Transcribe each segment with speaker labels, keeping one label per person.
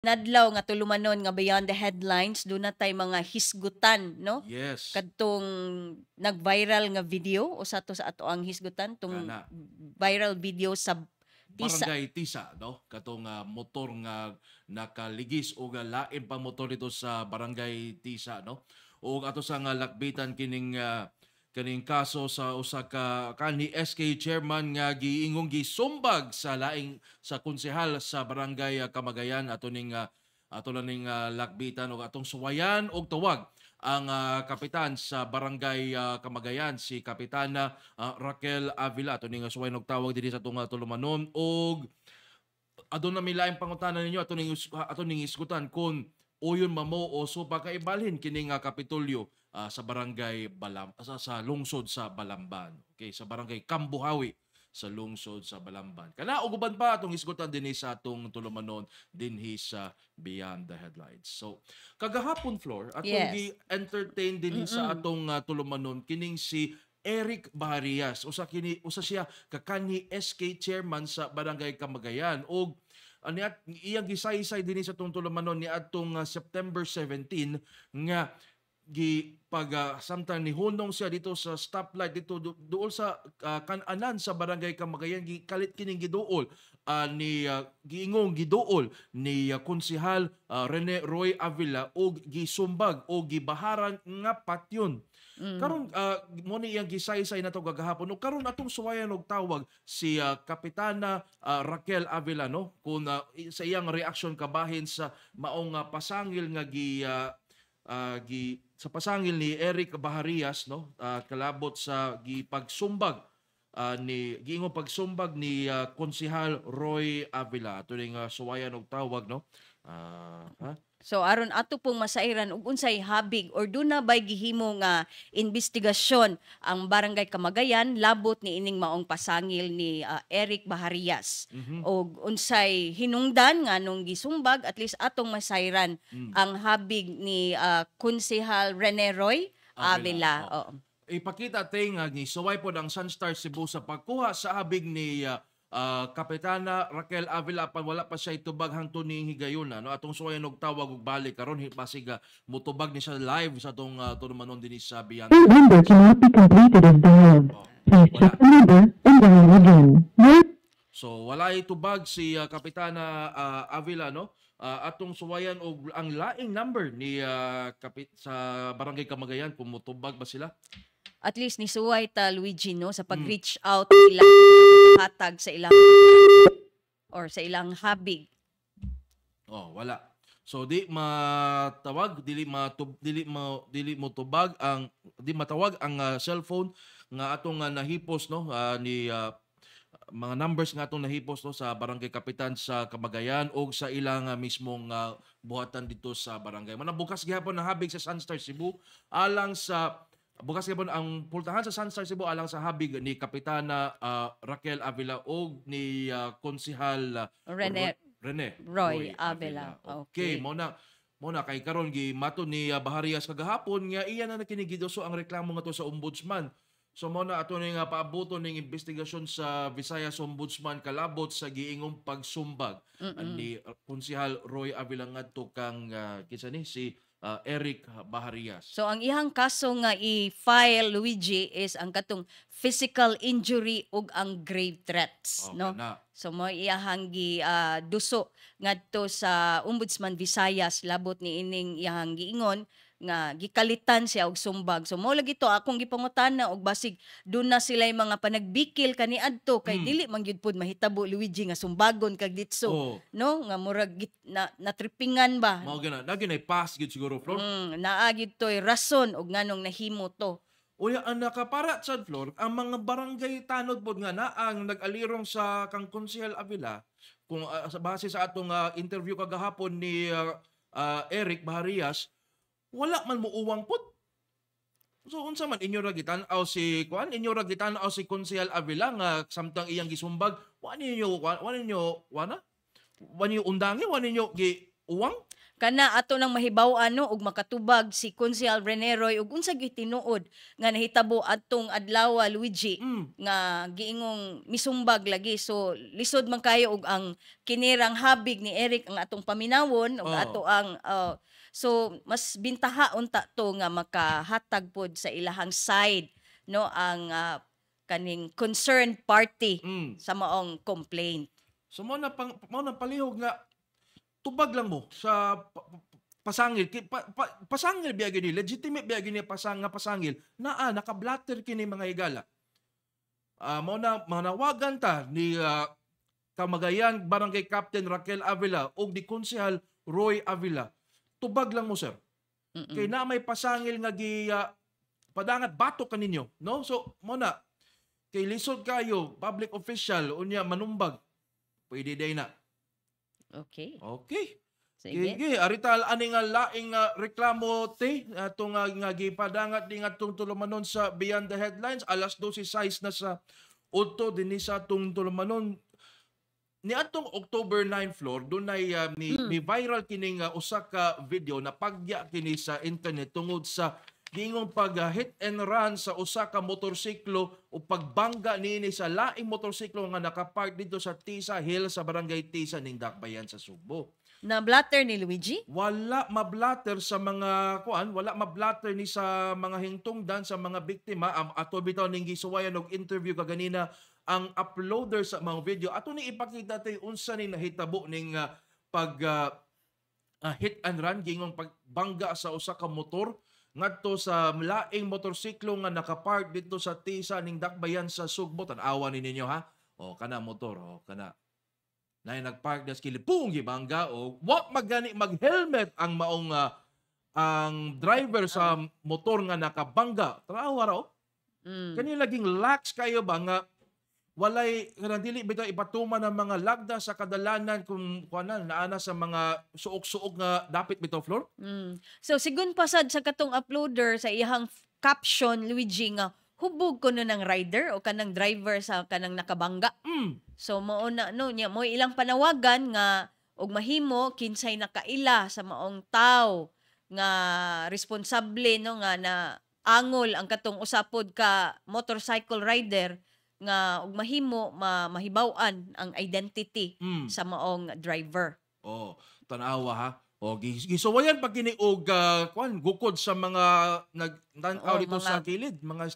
Speaker 1: Nadlaw nga tulumanon nga beyond the headlines do na tay mga hisgutan no
Speaker 2: Yes.
Speaker 1: kadtong nag-viral nga video usa to sa ato ang hisgutan tong
Speaker 2: Kana.
Speaker 1: viral video sa Tisa.
Speaker 2: Barangay Tisa, no? Katong motor nga nakaligis o lain pa motor dito sa Barangay Tisa, no? O ato sa nga lakbitan kining kaso sa usa ka kani SK chairman nga giingong gisumbag sa laing sa konsehal sa Barangay Kamagayan ato ning lakbitan og atong suwayan og tawag ang kapitan sa Barangay Kamagayan si Kapitana Raquel Avila ato ning suwayan og tawag dinhi sa atong tulumanon og adun na milaing pangutanan ninyo ato ning isgutan kung uyon mamo o so pakaibalhin kining Kapitolyo sa barangay sa lungsod sa Balamban. Okay, sa barangay Kambuhawi sa lungsod sa Balamban. Kana uguban pa atong isgutan dinhi sa atong tulumanon dinhi sa Beyond the Headlines. So kagahapon floor atong
Speaker 1: Yes.
Speaker 2: gi-entertain dinhi sa atong tulumanon kining si Eric Baharias. Usa siya kakani SK chairman sa Barangay Kamagayan og iyang gisaysay dinhi sa atong tulumanon ni atong September 17 nga samtang nihunong siya dito sa stoplight dito duol sa kananan sa Barangay Kamagayan gikalit kining giduol giingong giduol ni konsehal Rene Roy Avila og gisumbag o gibaharan nga patyon. Karon mo ni iyang gisaysay nato gagahapon ug karon atong suwayan og tawag si Kapitana Raquel Avila no kung sa iyang reaksyon kabahin sa maong pasangil nga sa pasangil ni Eric Baharias no kalabot sa gipagsumbag giingong pagsumbag ni konsehal Roy Avila ato ning suwayan og tawag no
Speaker 1: So aron ato pong masairan ug unsay habig or duna bay gihimo nga investigasyon ang Barangay Kamagayan labot ni ining maong pasangil ni Eric Baharias. Og unsay hinungdan nganong gisumbag at least atong masairan ang habig ni konsehal Rene Roy Avila. Oo.
Speaker 2: Ipakita tay nga ni suway pod ang Sunstar Cebu sa pagkuha sa habig ni Kapitana Raquel Avila pan wala pa siya itubag hangtod ni higayon no atong suwayan og tawag og balik karon basig mutubag ni siya live sa atong tulumanon dinhi sa Beyond.
Speaker 3: Your number cannot be completed as dialed. Please check the number and dial again.
Speaker 2: So wala itubag si Kapitana Avila no atong suwayan og ang laing number ni sa Barangay Kamagayan kung mutubag ba sila.
Speaker 1: At least ni suway ta Luigi no sa pag-reach out ilang hatag sa ilang or sa ilang habig.
Speaker 2: Wala. So di matawag dili matubag ang di matawag ang cellphone nga atong nahipos no ni mga numbers nga atong nahipos no sa barangay kapitan sa Kamagayan o sa ilang mismong buhatan dito sa barangay. Manabukas gihapon ang habig sa Sunstar Cebu alang sa bukas gihapon ang pultahan sa Sunstar Cebu alang sa habig ni Kapitana Raquel Avila o ni konsehal Rene
Speaker 1: Roy Avila.
Speaker 2: Okay, mo na kay karon gimato ni Baharias kagahapon nga iya na nakinigidoso ang reklamo nga to sa ombudsman. So mo na ato ning paaboton ning investigasyon sa Visayas Ombudsman kalabot sa giingong pagsumbag ni konsehal Roy Avila ngadto kang kinsa ni si Eric Baharias.
Speaker 1: So ang ihang kaso nga i-file Luigi is ang katong physical injury ug ang grave threats no. So mo iyahang duso ngadto sa Ombudsman Visayas labot ni ining iyahang giingon nga gikalitan siya og sumbag. So mo lagi to akong gipangutana og basig doon na sila mga panagbikil kaniadto kay dili man gyud pud mahitabo Luigi nga sumbagon kag ditso no nga murag natripingan ba.
Speaker 2: Mao gina naginay pass gyud siguro Flor.
Speaker 1: Naa gyud toy rason og nganong nahimo to.
Speaker 2: Uya ang nakapara sa Flor ang mga barangay tanod pod nga na ang nag-alirong sa kang konsehal Avila kung sa base sa atong interview kagahapon ni Eric Baharias wala man mo uwang put. So unsa man inyo ra gitan-aw si konsehal Avila nga samtang iyang gisumbag, wa ninyo undangi, wa ninyo gi uwang?
Speaker 1: kana ato nang mahibaw ano ug makatubag si Consihal Reneroy ug unsa gyud tinuod nga nahitabo atong adlaw Luigi nga giingong misumbag lagi. So lisod man kayo og ang kinirang habig ni Eric ang atong paminawon ug ato ang so mas bintaha unta to nga makahatag pod sa ilahang side no ang kaning concerned party sa maong complaint.
Speaker 2: So mo na palihog nga tubag lang mo sa pasangil. Pasangil biya gini, legitimate biya gini pasangil. Naka-blatter kini mga higala. Mo na manawagan ta ni Camagayan Barangay Captain Raquel Avila o di Konsehal Roy Avila. Tubag lang mo, sir. Kay na may pasangil nga padangat batok kaninyo, no? So mo na kay lisod kayo public official unya manumbag. Pwede day na.
Speaker 1: Okay.
Speaker 2: Sige, arital ani nga laing reklamo te atong nga gipadangat ding atong tulumanon sa Beyond the Headlines alas 12:06 na sa udto dinhi sa atong tulumanon ni atong October 9 floor dunay mi viral kining usa ka video na pagya kini sa internet tungod sa gingong hit and run sa usa ka motorsiklo o pagbangga niini sa laing motorsiklo nga nakapark dito sa Tisa Hill sa Barangay Tisa ning Dakbayan sa Subo.
Speaker 1: Na blatter ni Luigi?
Speaker 2: Wala mablatter sa mga wala mablatter ni sa mga hingtungdan sa mga biktima. Ato bitaw ning gisuwayan og interview kaganina ang uploader sa mga video. Ato ni ipakita tay unsa ni nahitabo ning hit and run gingong pagbangga sa usa ka motor ngadto sa laing motorsiklo nga nakapark dito sa Tisa ning Dakbayan sa Sugbo. Tan-awa ni ninyo ha. Kana motor, kana na nagpark na skilipong gibangga o wa magani mag-helmet ang maong ang driver sa motor nga nakabangga. Tanawa raw. Kani laging lax kayo ba nga walay kanang dili bitaw ipatuman ng mga lagda sa kadalanan kung naana sa mga suok-suok nga dapit bitaw floor.
Speaker 1: So sigun pasad sa katong uploader sa iyang caption Luigi nga hubog ko no ng rider o kanang driver sa kanang nakabangga. So mao na no nya mo ilang panawagan nga og mahimo kinsay nakaila sa maong tawo nga responsable no nga na angol ang katong usapod ka motorcycle rider nga og mahimo mahibaw-an ang identity sa maong driver.
Speaker 2: Tanawa ha. Gisuwayan pag kini og gukod sa mga nagtanaw dito sa kilid, mga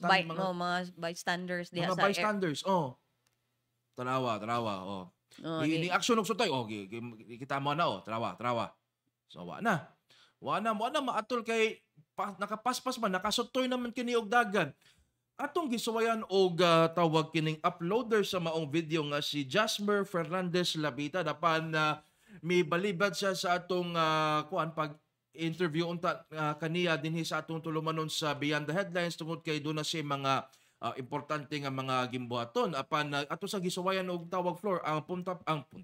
Speaker 1: bystanders diha
Speaker 2: mga
Speaker 1: sa
Speaker 2: bystanders. Tanawa. Ini action og sutay. Kita mo na tanawa. So wa na maatol kay nakapaspas man nakasutoy naman kini og dagan. Atong gisuwayan og tawag kining uploader sa maong video nga si Jasmer Fernandez Labita dapan may balibad siya sa atong pag-interview unta kaniya dinhi sa atong tulumanon sa Beyond the Headlines tungod kay doon na siya mga importante nga mga gimbuhaton apan ato sa gisuwayan og tawag floor ang Punta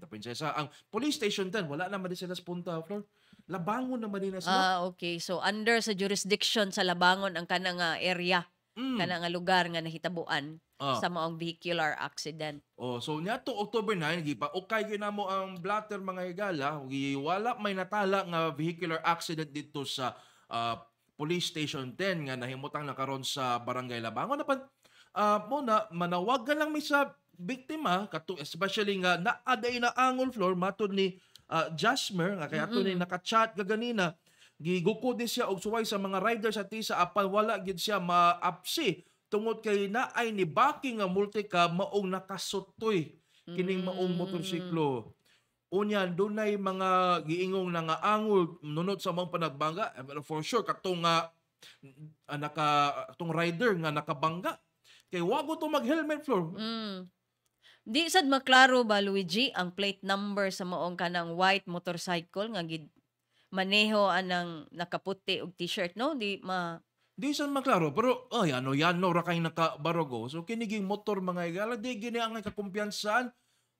Speaker 2: Prinsesa ang police station 10 wala naman din sila sa Punta floor Labangon naman din sila.
Speaker 1: Okay, so under sa jurisdiction sa Labangon ang kanang area kanang lugar nga nahitabuan sa maong vehicular accident.
Speaker 2: So niadto October 9 gipa okay gyud namo ang blatter mga higala wala may natala nga vehicular accident dito sa police station 10 nga nahimutang na karon sa Barangay Labangon napan muna manawagan lang mi sa biktima especially nga naaday na angol floor matud ni Jasmer nga kaya ni naka-chat kaganina gigukod ni siya og suway sa mga rider sa Tisa apan wala gid siya maapsi tungod kay naay ni backing nga multika maong nakasutoy kining maong motorsiklo. Unya dunay mga giingong nga angol nunod sa mga panagbangga for sure katong katong rider nga nakabangga kay wago to mag-helmet floor.
Speaker 1: Di sad maklaro ba Luigi ang plate number sa maong kanang white motorcycle nga gid maneho anang nakaputi og t-shirt no di
Speaker 2: san maklaro pero yano ra kay nakabarogo so kiniging motor mga higala di gini ang kakumpiyansan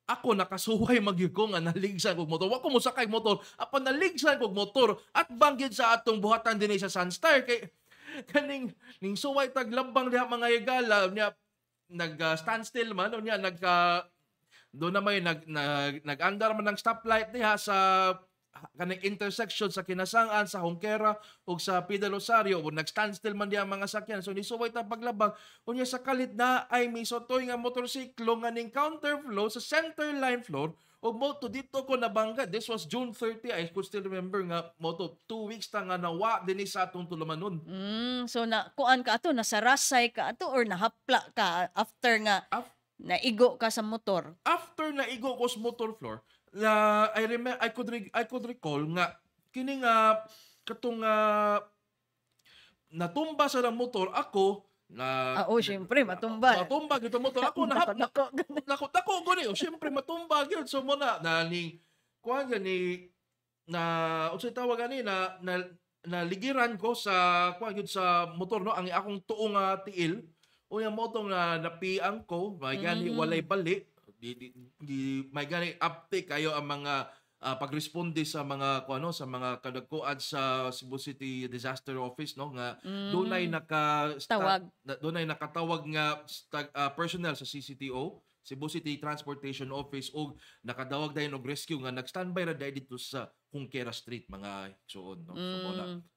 Speaker 2: ako nakasuway magyuko nga naligsan kog motor wa ko mosakay motor apan naligsan kog motor at banggid sa atong buhatan dinhi sa Sunstar kay kaning ning suway taglambang diha mga higala nya nag-standstill man do na may nag-andar man ng stoplight diha sa kanang intersection sa Kinasangan, sa Hongkera ug sa Pida Rosario ug nag-standstill man diya ang mga sakyan. So nisuway ta paglabag unya sa kalit na ay misotoy nga motorsiklo nga ning counterflow sa center line floor ug moto dito ko nabangga. This was June 30. I could still remember nga moto 2 weeks ta nga nawa dinhi sa atong tulumanon.
Speaker 1: So na kuan ka ato, nasarasay ka ato or nahapla ka after nga naigo ka sa motor?
Speaker 2: After naigo ko sa motor floor, I could recall nga kini nga katong natumba sa ng motor ako na
Speaker 1: syempre matumba.
Speaker 2: Matumba gito motor ako nako gani syempre matumba gyud so mo na ni kuan gani na unsay tawag gani na ligiran ko sa kuan gyud sa motor no ang akong tuo nga tiil unya mo tong napiang ko may gani walay bali di may gani uptake kayo ang mga pagresponde sa mga kuano sa mga kadagkuan sa Cebu City Disaster Office no nga dunay nakatawag nga personnel sa CCTO Cebu City Transportation Office og nakadawag dayon og rescue nga nag-standby ra dito sa Hongkera Street mga suon no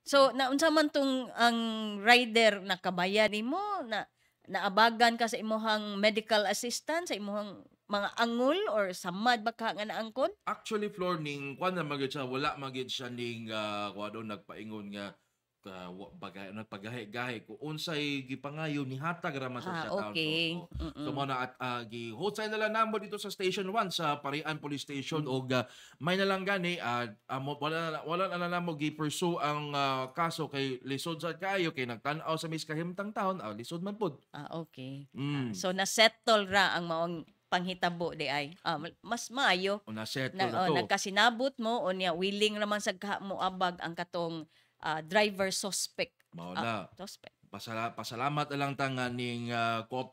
Speaker 1: so naunsa man tong ang rider nakabayan nimo na naabagan ka sa imuhang medical assistant sa imuhang mga angol or samad baka nga naangkon?
Speaker 2: Actually, Flor, ning kuan na magid siya, wala magid siya ning kuano nagpaingon nga pagahe-gahe kung unsay gipangayo ni hatag ra man sa town.
Speaker 1: Okay.
Speaker 2: So mo na at gi-host na lang namo dito sa Station 1 sa Parian Police Station og may na lang gani wala na namo gi-pursue ang kaso kay lisod sa kayo kay nagtan-aw sa miskahimtang taon lisod man pud.
Speaker 1: Okay. So na-settle ra ang maong panghitabo di ay mas maayo nagkasinabot mo o niya willing naman sa mo abag ang katong driver suspect. Suspect.
Speaker 2: Pasalamat na lang tanga ning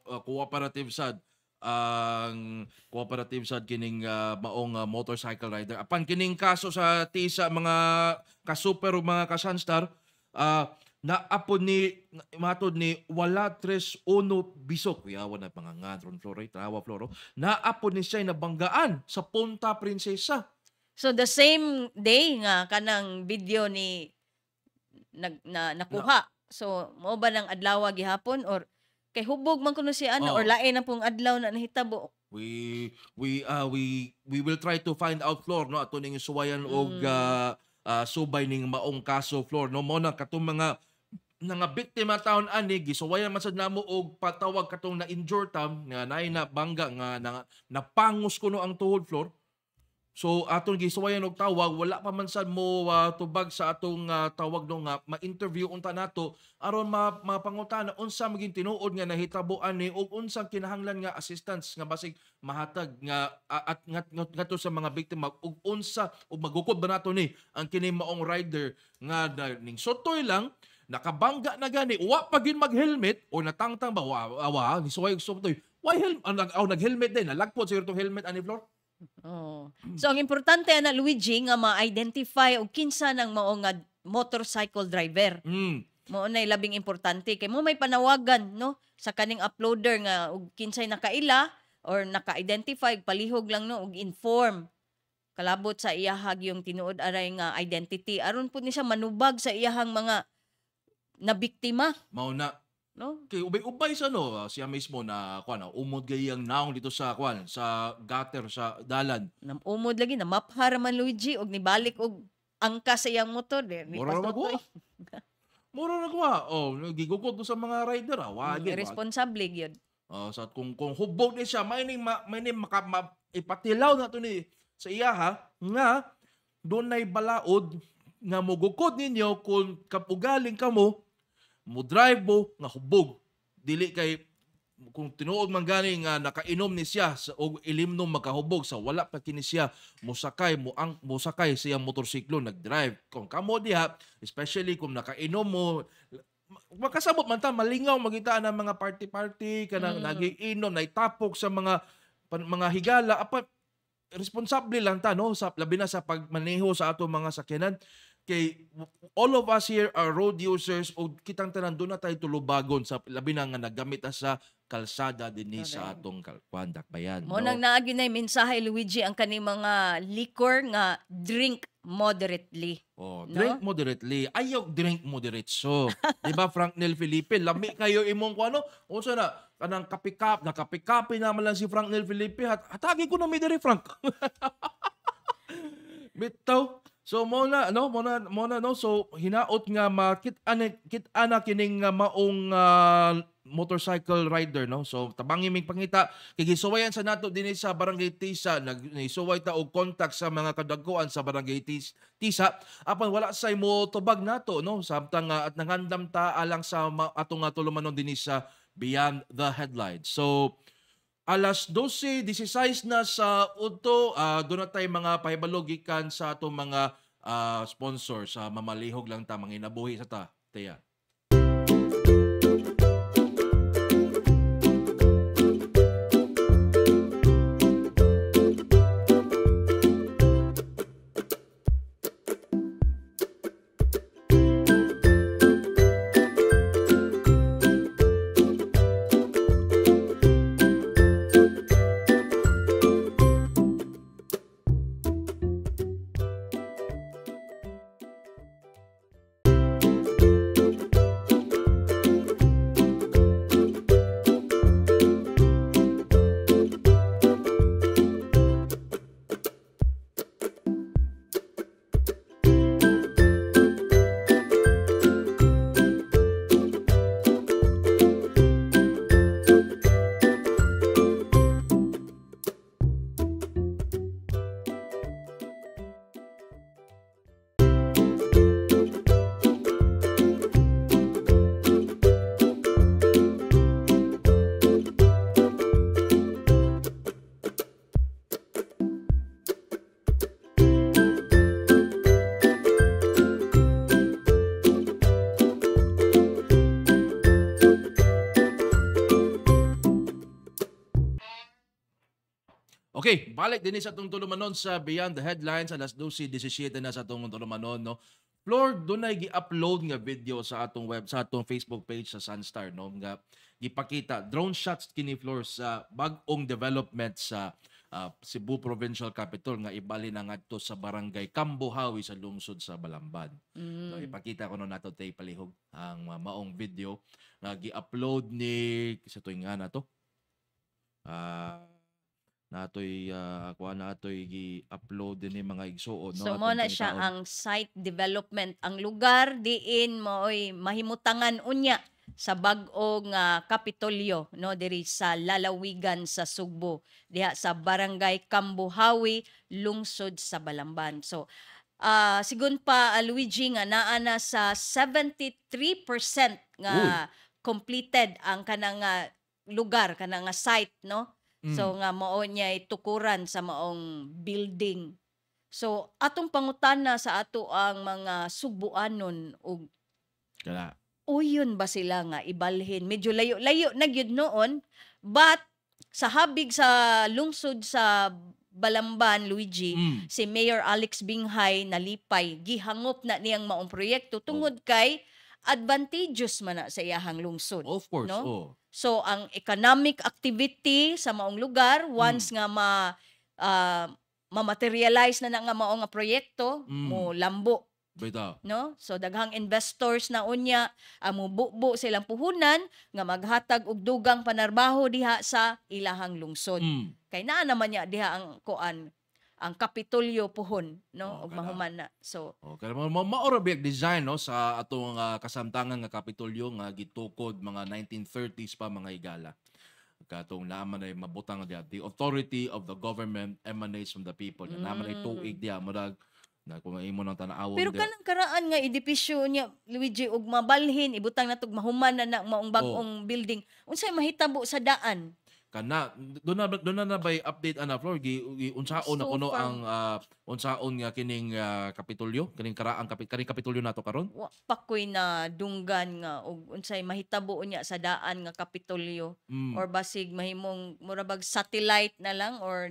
Speaker 2: cooperative sad ang cooperative sad kining maong motorcycle rider. Apan kining kaso sa tisa mga ka-super ug mga ka-sunstar naapon ni matod ni wala 3-1 bisok yawa na mga ngatron floro trawa floro naapon ni siya nabanggaan sa Punta Princesa.
Speaker 1: So the same day nga kanang video ni nakuha. So mo ba nang adlaw gihapon or kay hubog man kuno si or lain na pong adlaw na nahitabo?
Speaker 2: We will try to find out Flor no ato ning suwayan og subay ning maong kaso Flor no mo na katong mga biktima taon ani gisuwayan man sad namo og patawag katong na-injure tam nga naay na bangga nga napangos kuno ang tuhod Flor. So atong gisuwayan og tawag wala pa man sad mo tubag sa atong tawag no nga ma-interview unta nato aron mapangutana unsa maging tinuod nga nahitabo ani ug unsang kinahanglan nga assistance nga basig mahatag nga at ngadto sa mga biktima ug unsa ug magukod ba nato ni ang kini maong rider nga ning sotoy lang nakabangga na gani wa pa gid mag-helmet o natangtang ba wa ni suway og sotoy why nag-helmet din nalagpot siguro tong helmet ani Flor.
Speaker 1: So ang importante na Luigi nga ma-identify og kinsa nang mao nga motorcycle driver. Mao nay labing importante kay mo may panawagan no sa kaning uploader nga og kinsay nakaila or naka-identify palihog lang no og inform kalabot sa iyahag yung tinuod aray nga identity aron pud ni siya manubag sa iyahang mga nabiktima.
Speaker 2: Mao na
Speaker 1: no
Speaker 2: kay ubay-ubay sa siya mismo na kuan umod gayang naong dito sa kuan sa gutter sa dalan
Speaker 1: umod lagi na maphar man Luigi og nibalik og angka sa iyang motor
Speaker 2: mura nagwa gigugod sa mga rider
Speaker 1: irresponsible gyud
Speaker 2: sa kung hubog ni siya may ning ipatilaw na to ni sa iya nga dunay balaod nga mogukod ninyo kung kapugaling kamo mo drive mo nga hubog dili kay kung tinuod man gani nga nakainom ni siya og ilimnom makahubog sa wala pa kini siya mosakay sa motorsiklo nagdrive kung kamo diha especially kung nakainom mo makasabot man ta malingaw magita ng mga party kanang nagiinom naitapok sa mga higala apat responsable lang ta no sa labi na sa pagmaneho sa ato mga sakyanan kay all of us here are road users o kitang tanan doon na tayo tulubagon sa labi na nga nagamit sa kalsada dinhi sa atong dakbayan.
Speaker 1: Mo nang naagi na mensahe Luigi ang kani mga liquor nga drink moderately.
Speaker 2: Oh,
Speaker 1: No?
Speaker 2: drink moderately. Ayaw drink moderatso. 'Di ba Frank Nel Felipe, lami kayo imong ko ano? Unsa na kanang nakapikapi naman lang si Frank Nel Felipe hatagi ko na mi diri Frank. Bitaw. So mo na no so hinaot nga kit-ana kining maong motorcycle rider no. So tabangi mig pangita kay gisuwayan sa nato dinhi sa Barangay Tisa nagsuway ta og contact sa mga kadagkuan sa Barangay Tisa apan wala say mo tubag nato no samtang at nangandam ta alang sa atong tulumanon dinhi sa Beyond the Headlines. So alas 12:16 na sa udto, doon na tayo mga pahibalo gikan sa atong mga sponsor sa mamalihog lang ta manginabuhi sa ta. Teya. Okay, balik din sa atong tulumanon sa Beyond the Headlines alas 12:17 na sa atong tulumanon no. Floor dunay gi-upload nga video sa atong sa atong Facebook page sa Sunstar no nga gipakita drone shots kini Floor sa bag-ong development sa Cebu Provincial Capital nga ibali na ngadto sa Barangay Cambohawi sa lungsod sa Balamban. So, ipakita ko no nato tay palihog ang maong video nga gi-upload ni sa tuig nga nato. Natoy gi-upload din yung mga igsuon no.
Speaker 1: So mo na siya ang site development, ang lugar diin mooy mahimutangan unya sa bag-ong Kapitolyo no diri sa lalawigan sa Sugbo diha sa Barangay Cambohawi, lungsod sa Balamban. So sigun pa Luigi nga naa na sa 73% nga completed ang kanang lugar kanang site no. So nga mao niya tukuran sa maong building. So atong pangutana sa ato ang mga Sugbuanon og
Speaker 2: Kala.
Speaker 1: uyon ba sila nga ibalhin? Medyo layo na gyud noon, but sa habig sa lungsod sa Balamban, Luigi, si Mayor Alex Binghay nalipay, gihangop na niyang maong proyekto tungod kay advantageous man na sa iyahang lungsod.
Speaker 2: Of course,
Speaker 1: no?
Speaker 2: oh.
Speaker 1: So ang economic activity sa maong lugar once nga ma-materialize na nga mao nga proyekto mo lambo
Speaker 2: Bitaw.
Speaker 1: no, so daghang investors na unya mo bubo silang puhunan nga maghatag og dugang panarbaho diha sa ilahang lungsod. Kay naa naman niya diha ang ang Kapitolyo puhon no og mahuman na. So
Speaker 2: okay maoro biag design no sa atong kasamtangan nga Kapitolyo nga gitukod mga 1930s pa mga higala. Katong naman ay mabutang diha, the authority of the government emanates from the people. Naman ay tuig diha murag na kung imo nang tanawon.
Speaker 1: pero kanang karaan nga edipisyo niya Luigi og mabalhin ibutang natog mahuman na maong bag-ong building unsay mahitabo sa daan
Speaker 2: kana doon na bay update ana Flor unsaon na kuno ang unsaon nga kining Kapitolyo kining karaang Kapitolyo nato karon
Speaker 1: wa pa koy na dunggan nga og unsay mahitabo niya sa daan nga Kapitolyo or basig mahimong murabag satellite na lang or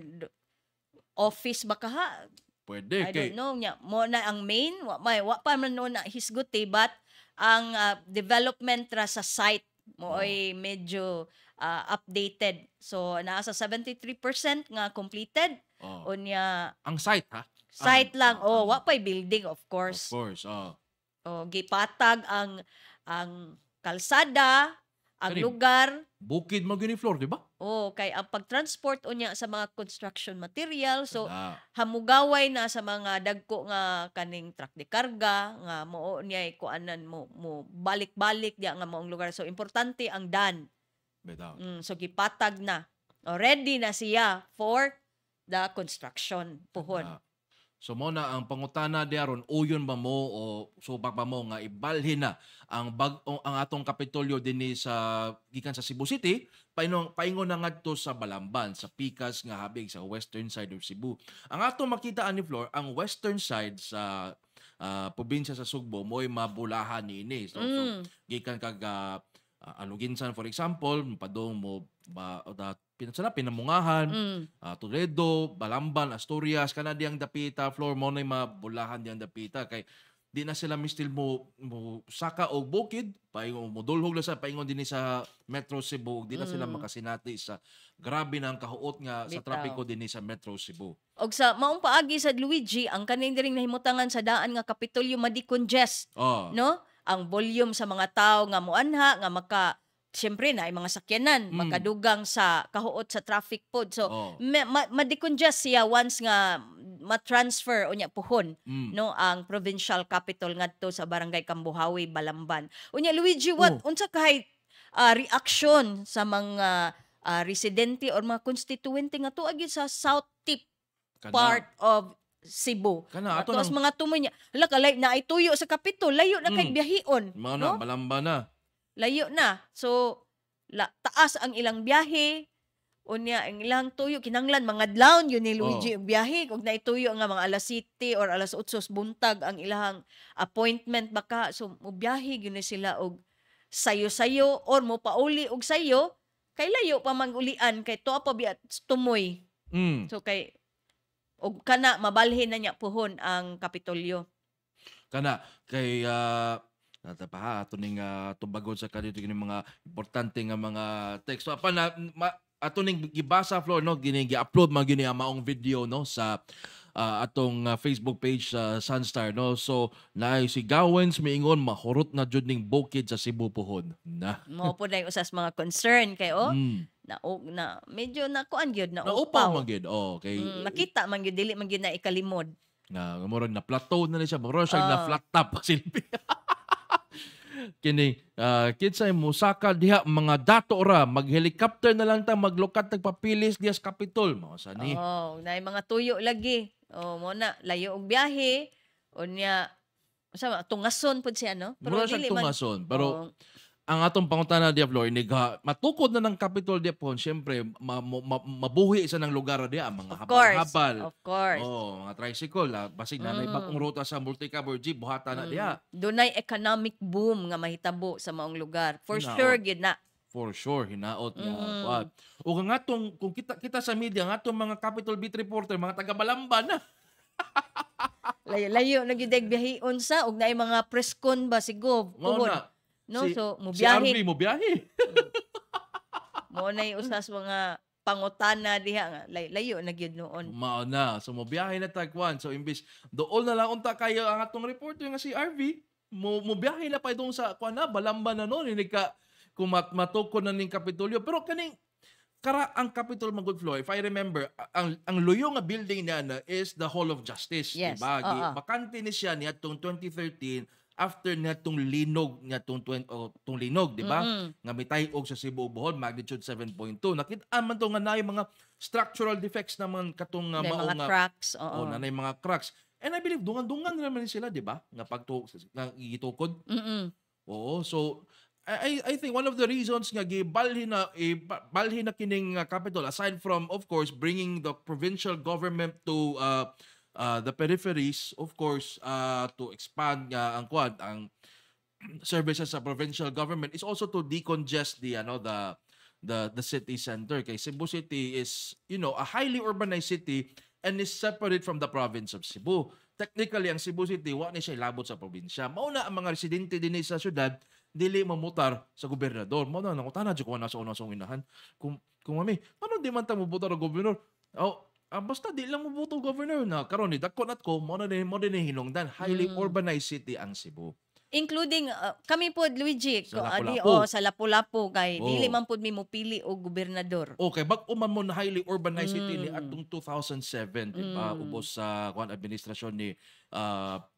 Speaker 1: office ba kaha
Speaker 2: pwede
Speaker 1: I don't know nya mo na ang main wa pa man no na hisguti but ang development ra sa site mo ay medyo updated. So naa sa 73% nga completed. Unya
Speaker 2: ang site ha?
Speaker 1: Site lang. Wa pay building of
Speaker 2: Of
Speaker 1: course.
Speaker 2: course.
Speaker 1: Gipatag ang kalsada, ang
Speaker 2: Kani-
Speaker 1: lugar.
Speaker 2: Bukid mo gini floor, di ba?
Speaker 1: Kay ang pagtransport unya sa mga construction material. So
Speaker 2: Kana.
Speaker 1: hamugaway na sa mga dagko nga kaning truck de karga nga mao niya kuanan mo balik-balik diya nga maong lugar. So importante ang daan.
Speaker 2: Bitaw.
Speaker 1: So gipatag na. Ready na siya for the construction puhon.
Speaker 2: So mo na ang pangutana diaron, uyon ba mo o subak ba mo nga ibalhin na ang ang atong Kapitolyo dinhi sa gikan sa Cebu City paingon na ngadto sa Balamban, sa Pikas nga habig sa western side of Cebu. Ang atong makita ani Flor, ang western side sa probinsya sa Sugbo mo'y mabulahan niini. So gikan kag Aluginsan for example, padong mo Pinamungahan, Toledo, Balamban, Asturias, kana diyang dapita, Flor mo na mabulahan diyang dapita kay di na sila mistil mo saka og bukid, paingon mo dulhog lang sa paingon dinhi sa Metro Cebu, di na sila makasinati sa grabe na ang kahuot nga sa
Speaker 1: Bitaw.
Speaker 2: trapiko dinhi sa Metro Cebu.
Speaker 1: Og sa maong paagi sa Luigi, ang kaning diring nahimutangan sa daan nga Kapitolyo madi-congest, no? Ang volume sa mga tao nga muanha nga siyempre na ay mga sakyanan makadugang sa kahuot sa traffic pod. So ma-decongest siya once nga ma-transfer unya puhon no ang provincial capital ngadto sa barangay Kambuhawi, Balamban. Unya Luigi, unsa kay reaction sa mga residente or mga constituente nga tuwa gyud sa south tip part of Cebu.
Speaker 2: Ato
Speaker 1: Tapos mga tumoy niya, hala kalay na ay tuyo sa Kapitol, layo na kay biyahion.
Speaker 2: Mao
Speaker 1: no?
Speaker 2: na Balamban na.
Speaker 1: Layo na. So, taas ang ilang biyahe. Unya, ang ilang tuyo, kinanglan, mga adlaw yun ni Luigi ang biyahe. Kung naituyo nga mga alas 7 or alas 8 buntag ang ilang appointment baka. So, biyahe yun sila og sayo-sayo or mo pauli og sayo, kay layo pa mangulian, kay to pa biya tumoy. So, kay og kana mabalhin na niya puhon ang Kapitolyo.
Speaker 2: Kana kay natapaha ato ning tubagon sa kanito kini mga importante nga mga text. So apan ato ning gibasa Flor no gi-upload man gini ang maong video no sa atong Facebook page sa Sunstar no. So naay si Gawens miingon mahurot na jud ning bukid sa Cebu puhon. Na.
Speaker 1: Mao po na usas mga concern kay na medyo nakuan gyud na
Speaker 2: upaw man gyud. Kay
Speaker 1: nakita man gyud dili man gyud na ikalimod.
Speaker 2: Na murag na plateau na siya, murag siya na flat top silbi. Kini kinsay musaka diha mga dato ra mag-helicopter na lang ta maglukat nagpapilis diha sa Capitol mao sa ni.
Speaker 1: Naay mga tuyo lagi. Mo na layo og biyahe unya sa tungason pud siya no.
Speaker 2: Pero dili man tungason pero ang atong pangutana diha Flor matukod na ng Capitol diha po syempre mabuhi isa ng lugar diha mga habal.
Speaker 1: Of course.
Speaker 2: Mga tricycle basig na bagong ruta sa multi-cab jeep buhatan na diha.
Speaker 1: Dunay economic boom nga mahitabo sa maong lugar. For sure gid na.
Speaker 2: For sure hinaot nga. O nga atong kung kita sa media nga atong mga Capitol Beat reporter mga taga Balamban na.
Speaker 1: Layo na gyud biyahion sa og naay mga press con ba siguro. No, so mubiyahe.
Speaker 2: Si RV mubiyahe.
Speaker 1: Mo na usas mga pangutana diha nga layo na gyud noon.
Speaker 2: Mao na. So mubiyahe na tagwan. So imbis dool na lang unta kayo ang atong reporter nga si RV, mubiyahe na pa itong sa kuan na Balamban na noon ini ka kung matukod na ning Kapitolyo. Pero kaning ang Capitol Magud Flow, if I remember, ang luyo nga building niya na is the Hall of Justice,
Speaker 1: yes.
Speaker 2: diba? Bakante ni siya niadtong 2013 after niadtong linog tong linog, diba? Nga mitay-og sa Cebu Bohol, magnitude 7.2. Nakita man to nga naay mga structural defects naman katong
Speaker 1: mga cracks,
Speaker 2: nanay mga cracks. And I believe dungan-dungan naman sila, diba? Nga gitukod. Oo, so I think one of the reasons nga balhin na kining Capitol, aside from of course bringing the provincial government to the peripheries, of course to expand ang services sa provincial government, is also to decongest the city center. Kay Cebu City is a highly urbanized city and is separate from the province of Cebu. Technically ang Cebu City wa ni siya labot sa probinsya. Mao na ang mga residente dinhi sa syudad dili mamutar sa gobernador. Mao na nangutana jud ko na sa unang inahan. Kung mami, paano di man ta mobutar ang gobernador? basta di lang mo boto governor na karon ni dako nat ko mo na din hinungdan highly urbanized city ang Cebu.
Speaker 1: Including kami po Luigi
Speaker 2: Sa
Speaker 1: adi
Speaker 2: Lapu-Lapu.
Speaker 1: sa Lapu-Lapu kay dili
Speaker 2: Oo.
Speaker 1: man pud mi mopili og gobernador.
Speaker 2: Okay, bag-o man mo na highly urbanized city ni atong 2007 di ba ubos sa kuan administrasyon ni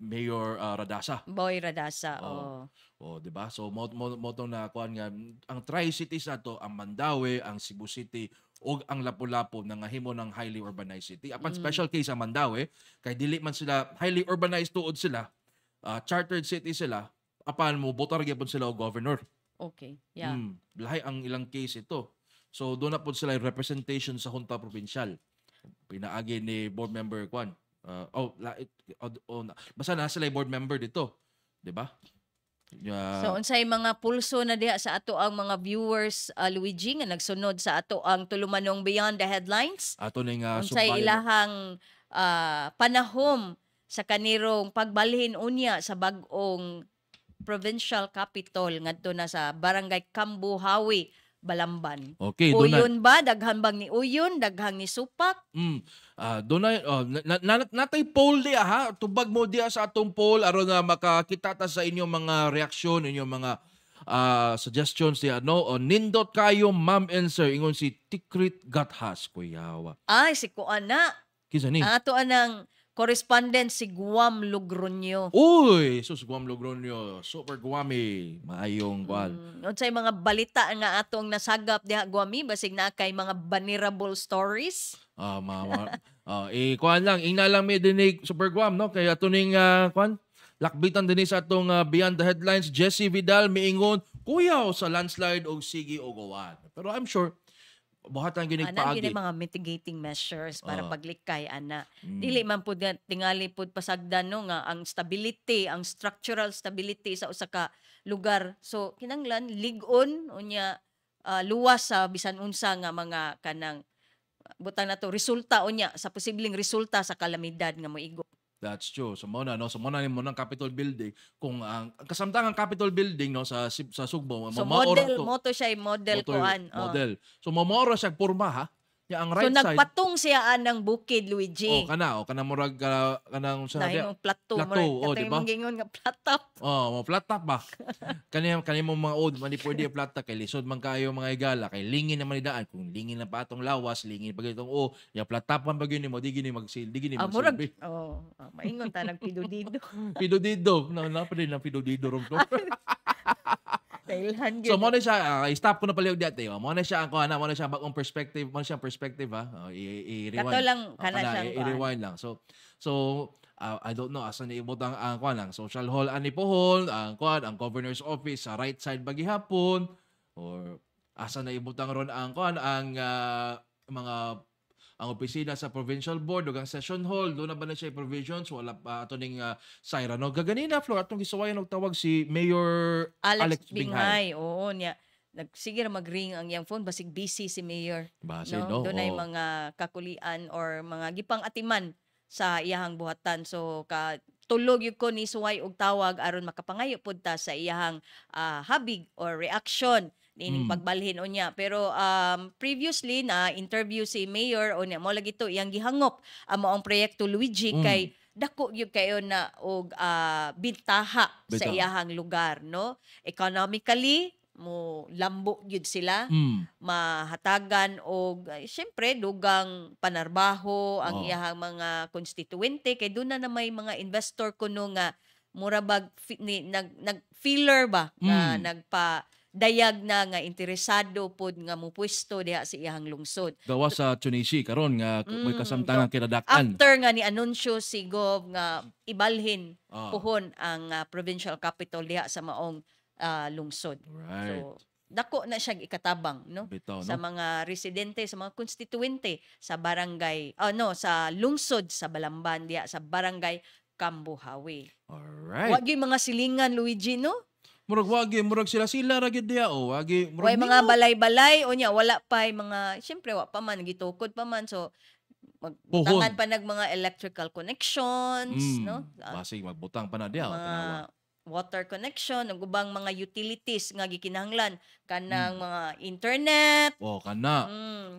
Speaker 2: Mayor Radasa.
Speaker 1: Boy Radasa.
Speaker 2: Oo. Oh, di ba? So mo tong na kuan nga ang Tri-Cities nato, ang Mandaue, ang Cebu City ug ang Lapu-Lapu nangahimo ng highly urbanized city. Apan special case ang Mandaue kay dili man sila highly urbanized tuod sila. Chartered city sila, apan mo botar gyapon sila og governor.
Speaker 1: Okay. Yeah.
Speaker 2: Lahi ang ilang case ito. So doon na po sila yung representation sa junta provincial. Pinaagi ni board member Kwan. Basta na sila yung board member dito, 'di ba?
Speaker 1: So unsay mga pulso na diha sa ato ang mga viewers Luigi nga nagsunod sa ato ang tulumanong Beyond the Headlines?
Speaker 2: Ato ning
Speaker 1: Unsay ilahang panahom sa kanirong pagbalhin unya sa bag-ong provincial capital ngadto na sa Barangay Kambuhawi, Balamban.
Speaker 2: Okay, doon
Speaker 1: Uyon ba daghan bang ni uyon, daghang ni supak?
Speaker 2: doon natay poll diya ha. Tubag mo diya sa atong poll aron nga makakita ta sa inyong mga reaksyon, inyong mga suggestions diya no. Nindot kayo ma'am and sir ingon si Tikrit Gathas kuyawa.
Speaker 1: Ay si kuana.
Speaker 2: Kinsa ni?
Speaker 1: Ato anang correspondent si Guam Logronyo.
Speaker 2: Uy, sus Guam Logronyo, super Guami, maayong kwal.
Speaker 1: Unsay mga balita nga atong nasagap diha Guami basig na kay mga vulnerable stories?
Speaker 2: Kuan lang, ina lang may dinig super Guam no kay ato ning kuan lakbitan dinhi sa atong Beyond the Headlines Jesse Vidal miingon kuyaw sa landslide og sige og uwan. Pero I'm sure buhatan ginig paagi.
Speaker 1: Gyud mga mitigating measures para paglikay ana. Dili man pud tingali pud pasagdan no nga ang stability, ang structural stability sa usa ka lugar. So kinahanglan lig-on unya luwas sa bisan unsa nga mga kanang butang nato resulta unya sa posibleng resulta sa kalamidad nga moigo.
Speaker 2: That's true. So mo na no, so mo na nimo ng Capitol Building kung ang kasamtangang Capitol Building no sa Sugbo
Speaker 1: So model mo to siya model kuan.
Speaker 2: Model. So mamora siya porma ha. Ya ang right
Speaker 1: so
Speaker 2: side.
Speaker 1: nagpatong siya anang bukid Luigi.
Speaker 2: Kana murag kanang sa
Speaker 1: dia. Plato mo.
Speaker 2: di ba?
Speaker 1: Gingon nga flat top.
Speaker 2: Mo flat top ba? kani mo mga old man di pwede flat top kay lisod man kayo mga igala kay lingin naman idaan kung lingin na pa atong lawas, lingin pa gitong ya flat top man bagyo nimo di gini magsilbi.
Speaker 1: Maingon ta nagpido-dido.
Speaker 2: Pido-dido. Na pa din ng pido-dido ron ko. So mo na siya stop ko na pala yung dati. Mo na siya mo na siya bagong perspective, mo na siya perspective ha. I-rewind.
Speaker 1: Kato lang kana siya.
Speaker 2: I-rewind lang. So I don't know asan ni ibutang ang kuan lang social hall ani pohol, ang kuan ang governor's office sa right side bagihapon or asan na ibutang ron ang kuan ang mga ang opisina sa provincial board ug ang session hall do na ba na siya provisions wala pa ato ning Syra no gaganina floor atong gisuwayan og tawag si Mayor Alex Binghay.
Speaker 1: Oo niya. Sige ra mag-ring ang yang phone basig busy si Mayor.
Speaker 2: Base no.
Speaker 1: Dunay mga kakulian or mga gipang atiman sa iyahang buhatan. So tulog yun ko ni suway og tawag aron makapangayo pud ta sa iyahang habig or reaction nining pagbalhin unya. Pero previously na interview si Mayor unya mo lagi to iyang gihangop ang maong proyekto Luigi kay dako gyud kayo na og bintaha sa iyahang lugar no. Economically mo lambo gyud sila mahatagan og syempre dugang panarbaho ang iyahang mga konstituente kay doon na may mga investor kuno nga mura bag nag feeler ba nga nagpa dayag na nga interesado pod nga mupwesto diha sa iyang lungsod.
Speaker 2: Gawas sa Tunisia karon nga may kasamtangan kinadakan.
Speaker 1: After nga ni anunsyo si Gov nga ibalhin puhon ang provincial capital diha sa maong lungsod.
Speaker 2: Right.
Speaker 1: So dako na siya ikatabang no
Speaker 2: Bitaw,
Speaker 1: sa mga residente sa mga konstituente sa barangay sa lungsod sa Balamban diha sa barangay Kambuhawi.
Speaker 2: Alright.
Speaker 1: Wa gyud mga silingan Luigi no?
Speaker 2: Murag sila ra gyud diha wagi
Speaker 1: way mga balay-balay unya wala pa mga syempre wa pa man gitukod pa man so magtangan pa nag mga electrical connections no
Speaker 2: basig magbutang pa na diha
Speaker 1: mga water connection ug ubang mga utilities nga gikinahanglan kanang mga internet
Speaker 2: kana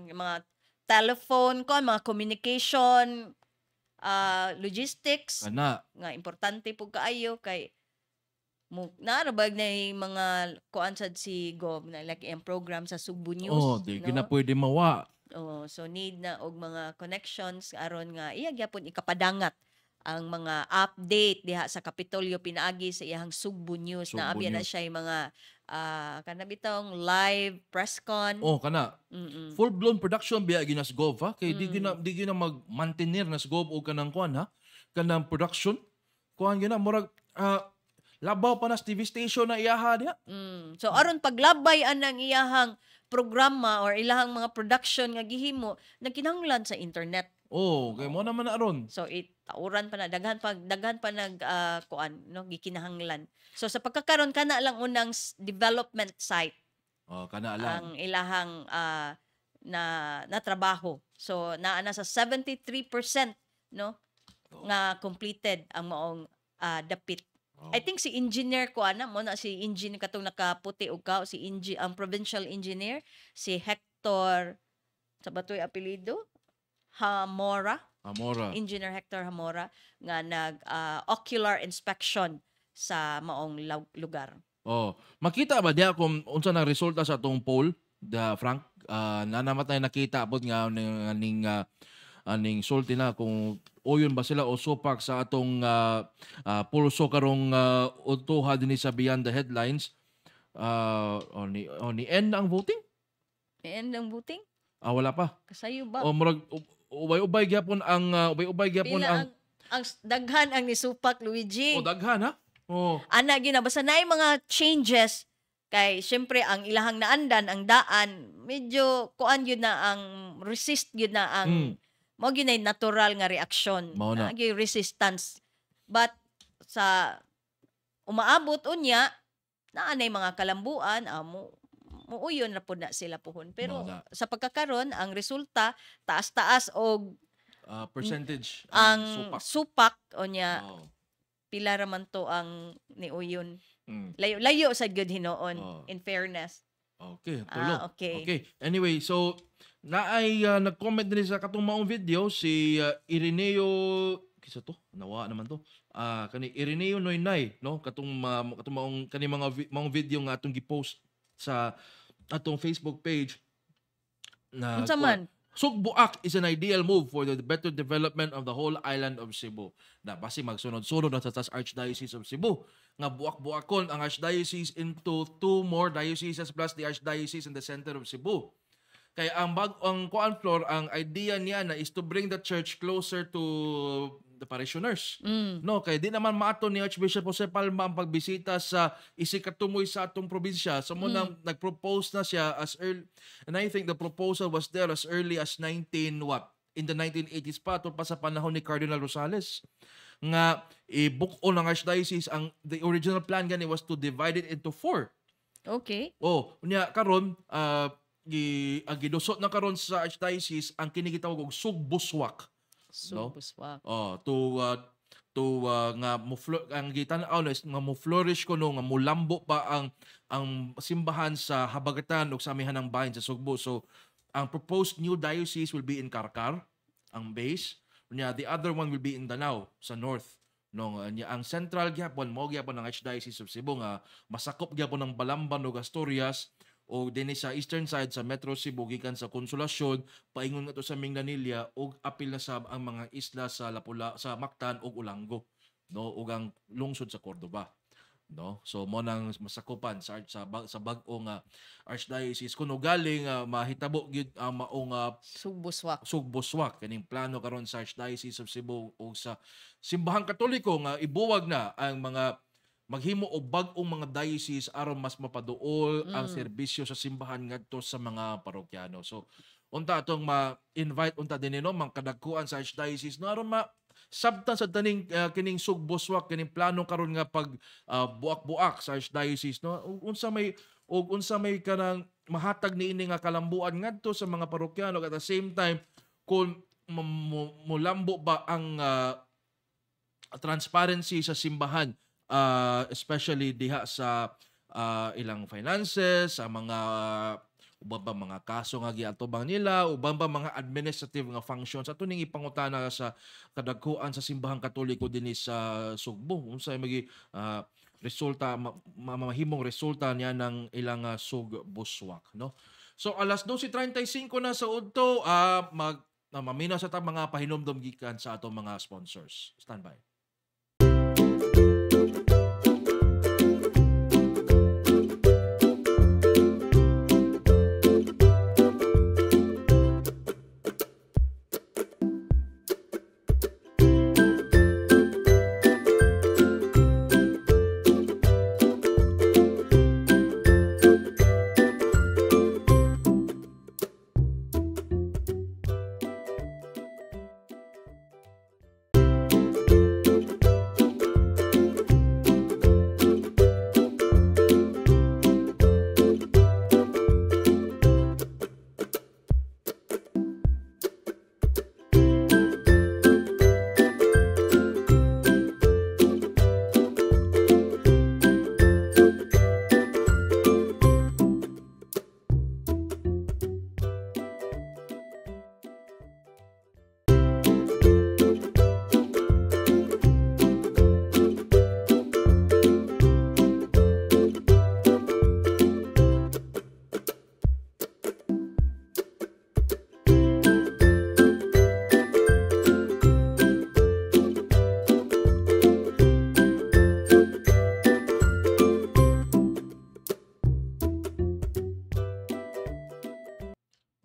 Speaker 1: mga telephone ko, mga communication, logistics,
Speaker 2: Kana.
Speaker 1: nga importante po kaayo kay naarabag na yung mga kuan sad si Gov na like yung program sa Sugbo News,
Speaker 2: Di
Speaker 1: no?
Speaker 2: na pwede mawa.
Speaker 1: So need na og mga connections aron nga iya gyapon ikapadangat ang mga update diha sa Kapitolyo pinaagi sa iyang Sugbo News na
Speaker 2: Sugbo
Speaker 1: abya na
Speaker 2: News.
Speaker 1: siya yung mga kanabitong live press con.
Speaker 2: Kana.
Speaker 1: Mm-mm.
Speaker 2: Full-blown production biya ginas Gov, ha? Kay di gina mag-maintainer nas Gov o kanang kuan, ha? Kanang production. Kuan gina murag labaw pa nas TV station na iyaha diha.
Speaker 1: So aron paglabay anang iyahang programa or ilahang mga production nga gihimo nagkinahanglan sa internet.
Speaker 2: Kay mo naman na aron.
Speaker 1: So tauran pa na daghan pa nag kuan no gikinahanglan. So sa pagkakaron kana lang unang development site
Speaker 2: Kana lang.
Speaker 1: ang ilahang na trabaho. So naa na sa 73% no nga completed ang maong dapit. I think si engineer ko mo na si engineer katong nakaputi og kao si ang provincial engineer si Hector sa batoy apelyido Hamora. Engineer Hector Hamora nga nag ocular inspection sa maong lugar.
Speaker 2: Makita ba diya kung unsa nang resulta sa atong poll, Frank? Nanamatay nakita abot nga aning sulti na kung uyon ba sila o supak sa atong pulso karong utuha dinhi sa Beyond the Headlines. Ni end ang voting?
Speaker 1: And ang voting?
Speaker 2: Wala pa.
Speaker 1: Kasayo ba?
Speaker 2: Murag ubay-ubay gyapon ang
Speaker 1: Pila ang daghan ang nisupak Luigi.
Speaker 2: daghan, ha?
Speaker 1: Ana gyud na basta naay mga changes kay syempre ang ilahang naandan ang daan medyo kuan gyud na ang resist gyud na ang mao gyud na natural nga reaksyon
Speaker 2: Mao na.
Speaker 1: gyud resistance but sa umaabot unya naa nay mga kalambuan muuyon na pud na sila puhon pero
Speaker 2: Mao na.
Speaker 1: sa pagkakaron ang resulta taas-taas og
Speaker 2: Percentage
Speaker 1: ang
Speaker 2: supak.
Speaker 1: supak unya
Speaker 2: Oo.
Speaker 1: pila ra man to ang niuyon.
Speaker 2: Mm.
Speaker 1: Layo sa good hinoon in fairness.
Speaker 2: Okay, tulo.
Speaker 1: Okay.
Speaker 2: Anyway, so naay nag-comment din sa katong maong video si Ireneo kisa to? Nawa naman to. Kani Ireneo Noynay, no? Katong maong kani maong video nga atong gi-post sa atong Facebook page na
Speaker 1: Unsa man?
Speaker 2: Sugboak is an ideal move for the better development of the whole island of Cebu. Na basi magsunod-sunod na sa Archdiocese of Cebu. Nga buak-buakon ang Archdiocese into 2 more dioceses plus the Archdiocese in the center of Cebu. Kaya ang kuan floor, ang idea niya na is to bring the church closer to the parishioners. No, kaya di naman maato ni Archbishop Jose Palma ang pagbisita sa isikatumoy sa atong probinsya. So mo nang nag-propose na siya as early, and I think the proposal was there as early as in the 1980s pa, pa sa panahon ni Cardinal Rosales. Nga ibukon ng Archdiocese, the original plan gani was to divide it into 4.
Speaker 1: Okay.
Speaker 2: Unya karon gidusot na karon sa Archdiocese ang kini gitawag og Sugbuswak.
Speaker 1: Sugbuswak.
Speaker 2: Nga ang gitan-aw nga mo flourish ko nga mulambo pa ang simbahan sa habagatan ug sa amihanang bahin sa Sugbo. So ang proposed new diocese will be in Karkar, ang base. Unya the other one will be in Danao sa north. Ang central gyapon mao gyapon ang Archdiocese of Cebu nga masakop gyapon ng Balamban ug Asturias o dinhi sa eastern side sa Metro Cebu gikan sa Konsolasyon paingon nga to sa Mindanilla ug apil na sa ang mga isla sa Lapula, sa Mactan ug Ulango, no, ug ang lungsod sa Cordoba, no. So mo nang masakupan sa bag-o nga Archdiocese kuno galing mahitabo gyud ang maong Sugbuswak kaning plano karon sa Archdiocese of Cebu ug sa simbahang Katoliko nga ibuwag na ang mga maghimo og bag-ong mga diocese aron mas mapaduol ang serbisyo sa simbahan ngadto sa mga parokyano. So unta atong ma-invite unta dinhi no mga kadagkuan sa Archdiocese no aron sabtan sa taning kining Sugbuswak kining plano karon nga pag buak-buak sa Archdiocese no unsa may kanang mahatag niini nga kalambuan ngadto sa mga parokyano at the same time kung mulambo ba ang transparency sa simbahan, especially diha sa ilang finances, sa mga uban ba mga kaso nga giatubang nila, uban ba mga administrative nga functions ato ning ipangutana sa kadagkuan sa simbahang Katoliko dinhi sa Sugbo. Unsay magi resulta mamahimong resulta niya ng ilang sugbuswak, no? So alas 12:35 na sa udto maminaw sa ta mga pahinomdom gikan sa ato mga sponsors. Standby.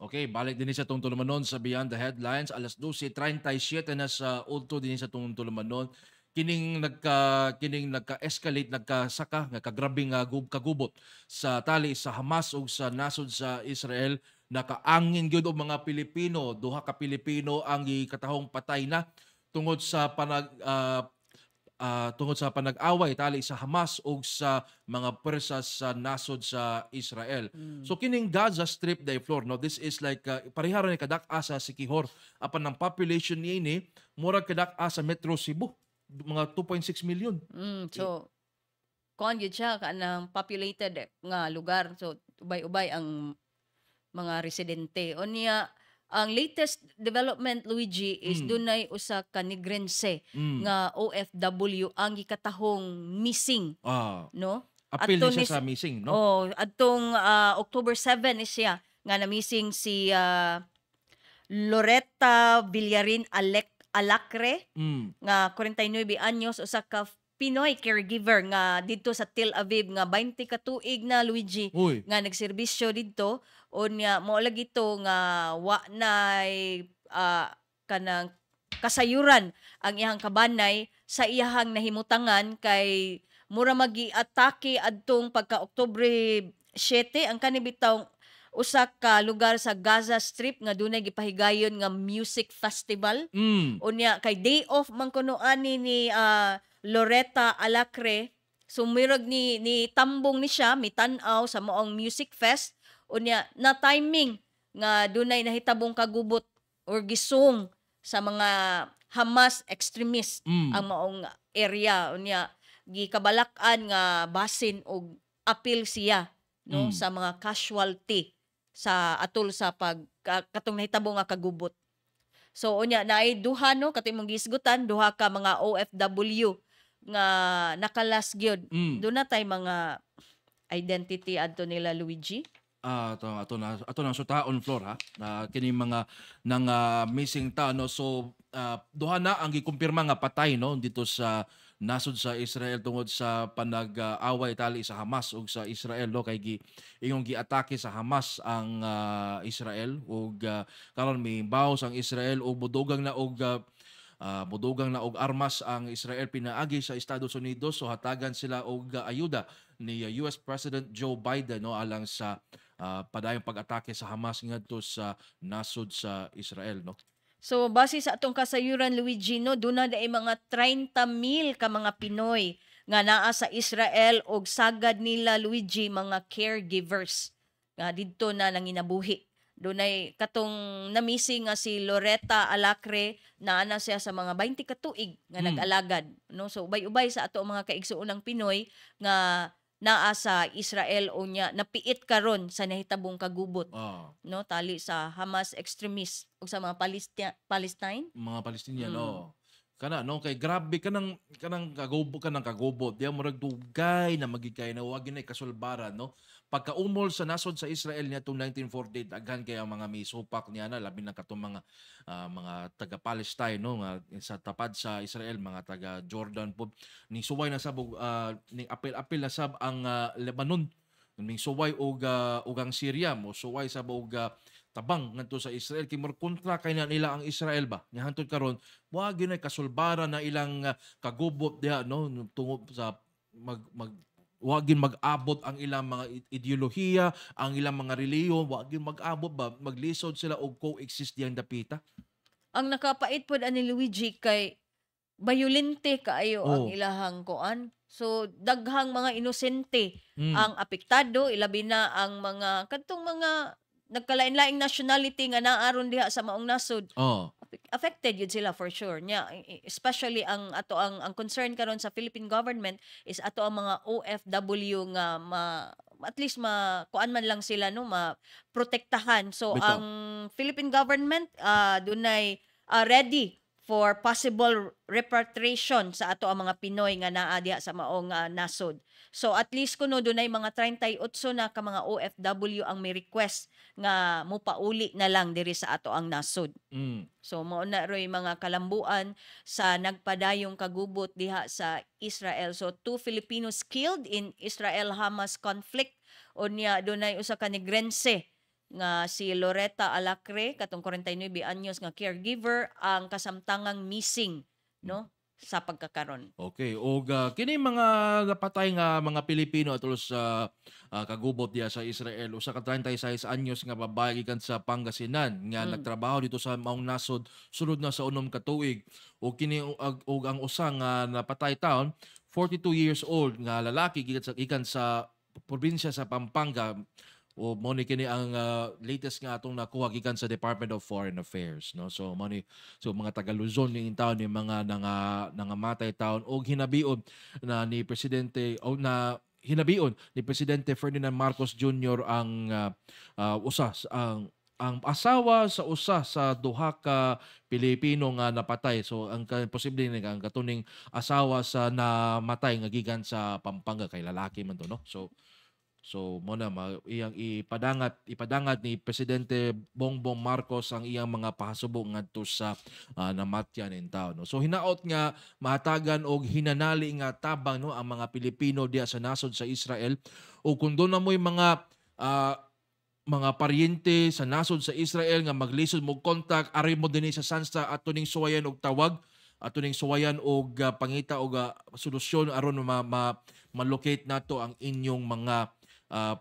Speaker 2: Okay, balik din sa tong tulumanon sa Beyond the Headlines. Alas 12:37 na sa udto din sa tong tulumanon. Kining nagka-escalate, nagkasaka, nagkagrabing kagubot sa tali sa Hamas ug sa nasod sa Israel. Nakaangin gyud og mga Pilipino, duha ka Pilipino ang gikatahong patay na tungod sa panag-away tali sa Hamas ug sa mga puwersa sa nasod sa Israel. So kining Gaza Strip day floor, no, this is like parehara ni kadak-a sa Sikihor. Apan ang population niini murag kadak-a sa Metro Cebu, mga 2.6 million.
Speaker 1: So kuan gyud siya kanang populated nga lugar. So ubay-ubay ang mga residente. Unya ang latest development, Luigi, is dunay usa ka Negrense nga OFW ang gikatahong missing, no?
Speaker 2: Apil ni siya sa missing, no?
Speaker 1: Oh, atong October 7 is siya nga na missing si Loretta Villarin Alacre nga 49 anyos, usa ka Pinoy caregiver nga dito sa Tel Aviv nga 20 ka tuig na, Luigi.
Speaker 2: Uy.
Speaker 1: Nga nagserbisyo dito unya mao lagi to nga wa nay kanang kasayuran ang iyang kabanay sa iyahang nahimutangan kay mura magi-atake adtong pagka Oktubre 7 ang kanibitaw usa ka lugar sa Gaza Strip nga dunay gipahigayon nga music festival. Unya kay day off man kuno ani ni Loretta Alacre, sumirog ni tambong ni siya mitan-aw sa maong music fest. Unya na timing nga dunay nahitabong kagubot or gisung sa mga Hamas extremist ang maong area. Unya gikabalak-an nga basin og apil siya, no, sa mga casualty sa atol sa katong nahitabong nga kagubot. So unya naay duha, no, katong mong gisgutan, duha ka mga OFW nga nakalas gyud. Doon na tay mga identity adto nila, Luigi.
Speaker 2: Ato na sutaon floor ha. Kini mga nang missing ta, no. So duha na ang gikumpirma nga patay, no, dito sa nasod sa Israel tungod sa panag-away tali sa Hamas ug sa Israel, no, kay ingong giatake sa Hamas ang Israel ug karon may bawas ang Israel ug budugang na og armas ang Israel pinaagi sa Estados Unidos. So hatagan sila og ayuda ni US President Joe Biden, no, alang sa padayong pag-atake sa Hamas ngadto sa nasod sa Israel, no.
Speaker 1: So base sa atong kasayuran, Luigi, no, duna day mga 30,000 ka mga Pinoy nga naa sa Israel og sagad nila, Luigi, mga caregivers nga didto na nanginabuhi. Dunay katong na-missing nga si Loretta Alacre, naa na siya sa mga 20 ka tuig nga nag-alagad, no. So ubay-ubay sa ato mga kaigsuonang Pinoy nga naa sa Israel o nya napiit karon sa nahitabong kagubot,
Speaker 2: Ah,
Speaker 1: no, tali sa Hamas extremist o sa mga Palestine.
Speaker 2: mga Palestinian,
Speaker 1: Mm.
Speaker 2: Kana no kay grabe kanang kagubot diya murag dugay na magikay na wag na kasulbaran no. Pagkaumol sa nasod sa Israel niadtong 1948 daghan kay ang mga misupak niya na labi na katong mga taga Palestine no nga sa tapad sa Israel mga taga Jordan pod ni suway na sabog ning apil na sab ang Lebanon ning suway og ang Syria mo suway sa og tabang ngadto sa Israel kay kontra kay na nila ang Israel ba nya hangtod karon wa gyud na kasulbaran na ilang kagubot diha no tungod sa mag wa gyud mag-abot ang ilang mga ideolohiya ang ilang mga reliyon wa gyud mag-abot ba maglisod sila og coexist diyang dapita.
Speaker 1: Ang nakapait pod ani Luigi kay bayolente kaayo ang
Speaker 2: Oh.
Speaker 1: ilahang kuan. So daghang mga inosente
Speaker 2: Mm.
Speaker 1: ang apektado, ilabi na ang mga kadtong mga nagkalain-laing nationality nga naaron diha sa maong nasod.
Speaker 2: Oh.
Speaker 1: Affected yun sila for sure. Nya, especially ang concern karon sa Philippine government is ato ang mga OFW nga at least kuan man lang sila no protektahan. So
Speaker 2: Bitaw.
Speaker 1: ang Philippine government dunay ready for possible repatriation sa ato ang mga Pinoy nga naa diha sa maong nasod. So at least kuno dunay mga 38 na ka mga OFW ang may request nga mupauli na lang diri sa ato ang nasod.
Speaker 2: Mm.
Speaker 1: So mao na roy mga kalambuan sa nagpadayong kagubot diha sa Israel. So 2 Filipinos killed in Israel-Hamas conflict. Unya dunay usa ka negrense nga si Loretta Alacre katong 49 anyos nga caregiver ang kasamtangang missing no sa pagkakaron.
Speaker 2: Okay, og kini mga napatay nga mga Pilipino atol sa kagubot diya sa Israel usa ka 36 anyos nga babae gikan sa Pangasinan nga nagtrabaho dito sa maong nasod sulod na sa unom ka tuig og kini og ang usa nga napatay taon 42 years old nga lalaki gikan sa probinsya sa Pampanga o mo ni kini ang latest nga atong nakuha gikan sa Department of Foreign Affairs no so mga taga Luzon ning taon ni mga nangamatay taon og hinabion na ni presidente o na hinabion ni Presidente Ferdinand Marcos Jr. ang ang asawa sa usa sa duha ka Pilipino nga napatay. So ang posible ni ang katuning asawa sa namatay nga gikan sa Pampanga kay lalaki man to no. So mo na iyang ipadangat ni Presidente Bongbong Marcos ang iyang mga pahasubo ngadto sa namatyan in taon no. So hinaot nga mahatagan og hinanali nga tabang no ang mga Pilipino diya sa nasod sa Israel o kun doon na mo'y mga paryente sa nasod sa Israel nga maglisod mo contact ari mo dinhi sa Sansta ato ning suwayan og tawag ato ning suwayan og pangita og solusyon aron ma-locate nato ang inyong mga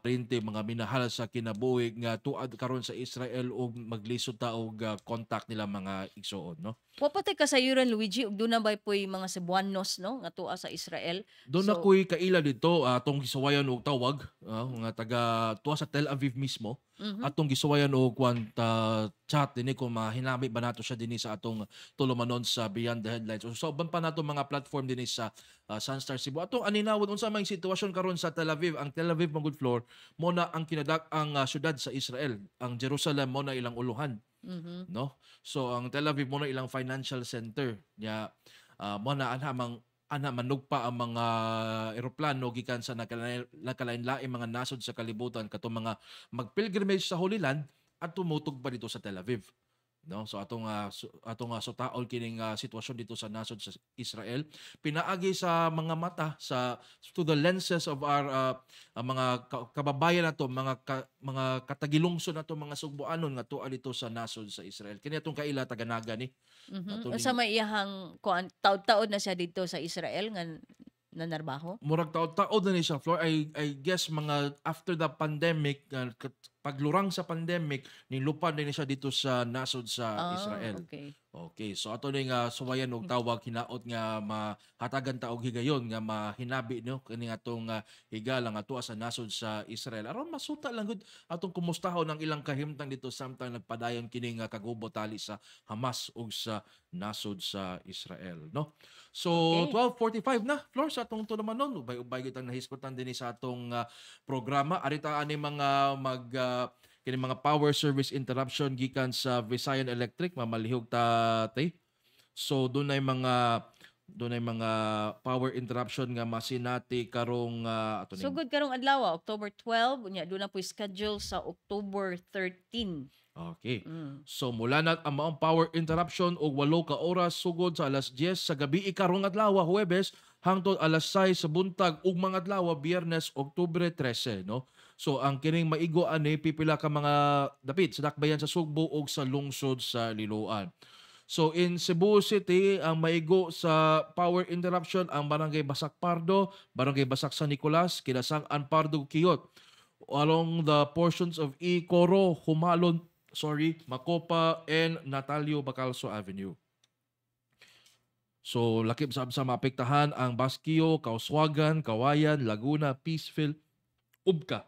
Speaker 2: printe mga minahal sa kinabuhi nga tuad karon sa Israel og maglisod ta og contact nila mga igsoon no.
Speaker 1: Wapatay ka sa yuran Luigi ug dunay bay poy mga Cebuanos no nga tuwa sa Israel.
Speaker 2: Doon na ko'y kaila dito atong gisuwayan og tawag nga taga tuwa sa Tel Aviv mismo atong gisuwayan og chat dinhi kung mahinami ba nato siya dinhi sa atong tulumanon sa Beyond the Headlines. So uban pa nato mga platform dinhi sa Sunstar Cebu. Atong aninawon unsa may sitwasyon karon sa Tel Aviv. Ang Tel Aviv mga good floor mo na ang kinadak-ang syudad sa Israel. Ang Jerusalem mo na ilang uluhan. No? So ang Tel Aviv mo na ilang financial center nya mo na manugpa ang mga eroplano gikan sa nakalain-laing mga nasod sa kalibutan katong mga magpilgrimage sa Holy Land at tumutog pa dito sa Tel Aviv. No, so atong sutaol kining sitwasyon dito sa nasod sa Israel pinaagi sa mga mata to the lenses of our mga kababayan nato mga katagilungsod nato mga Sugboanon nga tuwa dito sa nasod sa Israel kini atong kaila taganaga ni
Speaker 1: Unsa may iyahang kuan taud-taud na siya dito sa Israel nga nanarbaho?
Speaker 2: murag taod-taod na ni siya floor I guess mga after the pandemic paglurang sa pandemic nilupad din siya dito sa nasod sa Israel.
Speaker 1: Okay.
Speaker 2: Okay, so ato ni nga suwayan og tawag hinaot nga mahatagan ta og higayon nga mahinabi no kini atong higala nga tuwa sa nasod sa Israel. Aron masuta lang gud atong kumustahon ang ilang kahimtang dito samtang nagpadayon kini nga kagubo tali sa Hamas ug sa nasod sa Israel, no? So
Speaker 1: Okay.
Speaker 2: 12:45 na floor sa atong tunaman nun. Ubay-ubay gyud ang nahisgotan dinhi sa atong programa. Arita ani mga kini mga power service interruption gikan sa Visayan Electric mamalihog ta tay. So dunay mga power interruption nga masinati karong ato ning
Speaker 1: Sugod karong adlaw, October 12, unya doon na po schedule sa October 13.
Speaker 2: Okay.
Speaker 1: Mm.
Speaker 2: So mula na ang maong power interruption og 8 ka oras sugod sa alas 10 sa gabi karong adlaw Huwebes hangtod alas 6 sa buntag ug mga adlaw Biyernes Oktubre 13, no? So ang kining maigo ani pipila ka mga dapit sa dakbayan sa Sugbo ug sa lungsod sa Liloan. So in Cebu City, ang maigo sa power interruption ang Barangay Basak Pardo, Barangay Basak San Nicolas, Kinasang Pardo Kiyot, along the portions of Coro, Humalon, Macopa, and Natalio Bacalso Avenue. So lakip sa maapektahan ang Baskio, Kauswagan, Kawayan, Laguna, Peaceville, Ubka,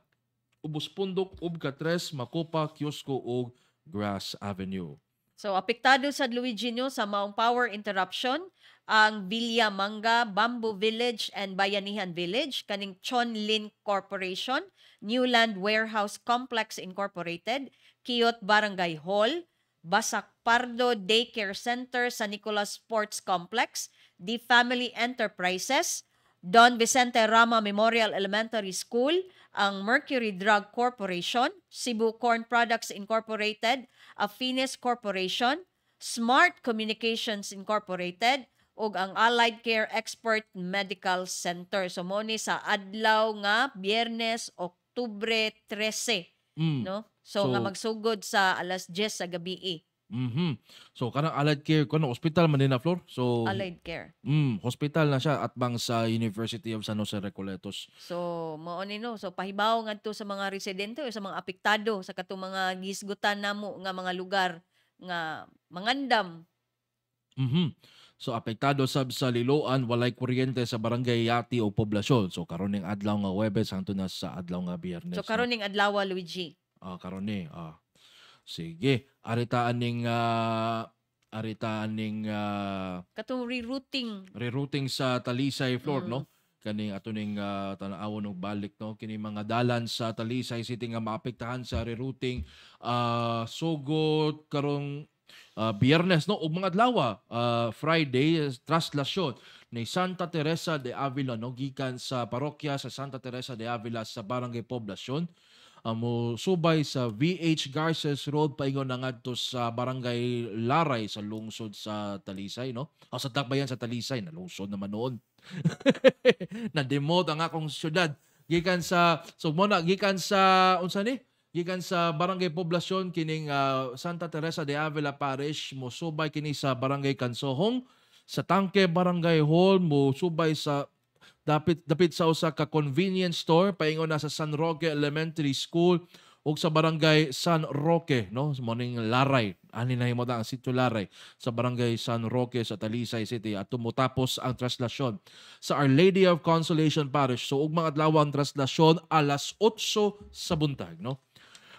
Speaker 2: Ubos Pundok, Ubka 3, Macopa, Kiosco ug Grass Avenue.
Speaker 1: So apektado sa Luigino sa maong power interruption ang Villa Manga, Bamboo Village and Bayanihan Village, kaning Chonlin Corporation, Newland Warehouse Complex Incorporated, Kiyot Barangay Hall, Basak Pardo Daycare Center sa Nicolas Sports Complex, The Family Enterprises, Don Vicente Rama Memorial Elementary School, ang Mercury Drug Corporation, Cebu Corn Products Incorporated, Afines Corporation, Smart Communications Incorporated, ug ang Allied Care Expert Medical Center. So mo ni sa adlaw nga Biyernes, Oktubre 13,
Speaker 2: Mm.
Speaker 1: no? So,
Speaker 2: So-
Speaker 1: nga magsugod sa alas 10 sa gabi.
Speaker 2: Mhm. So kanang allied care kuno hospital man din na floor. So
Speaker 1: Allied Care.
Speaker 2: hospital na siya atbang sa University of San Jose Recoletos.
Speaker 1: So, mao ni no. So, pahibaw ngadto sa mga residente o sa mga apektado sa katong mga gisgutan namo nga mga lugar nga mangandam.
Speaker 2: Mhm. So apektado sab sa Liloan walay kuryente sa barangay Yati o poblasyon. So karon ning adlaw nga Huwebes hangtod na sa adlaw nga Biyernes.
Speaker 1: So, karon ning adlaw Luigi.
Speaker 2: karon ni. Sige, aritaan ning
Speaker 1: Katong rerouting
Speaker 2: sa Talisay floor, no? Kaning ato ning tan-awon og balik, no? Kini mga dalan sa Talisay City nga maapektahan sa rerouting sugod karong Biyernes, no? Ug mga adlaw Friday traslasyon ni Santa Teresa de Avila, no? Gikan sa parokya sa Santa Teresa de Avila sa Barangay Poblasyon. Mo subay sa VH Garces Road paingon na ngadto sa Barangay Laray sa lungsod sa Talisay, no? O sa dakbayan sa Talisay na lungsod naman noon. Na-demote ang akong syudad gikan sa gikan sa unsa ni? Gikan sa Barangay Poblasyon kining Santa Teresa de Avila Parish mo subay kini sa Barangay Kansohong, sa Tangke Barangay Hall mo subay sa dapit sa usa ka convenience store paingon na sa San Roque Elementary School ug sa Barangay San Roque, no? Sa morning Laray, ani na himo ang sitio Laray sa Barangay San Roque sa Talisay City at tumutapos ang traslasyon sa Our Lady of Consolation Parish. So ug mga adlaw ang traslasyon alas 8 sa buntag, no?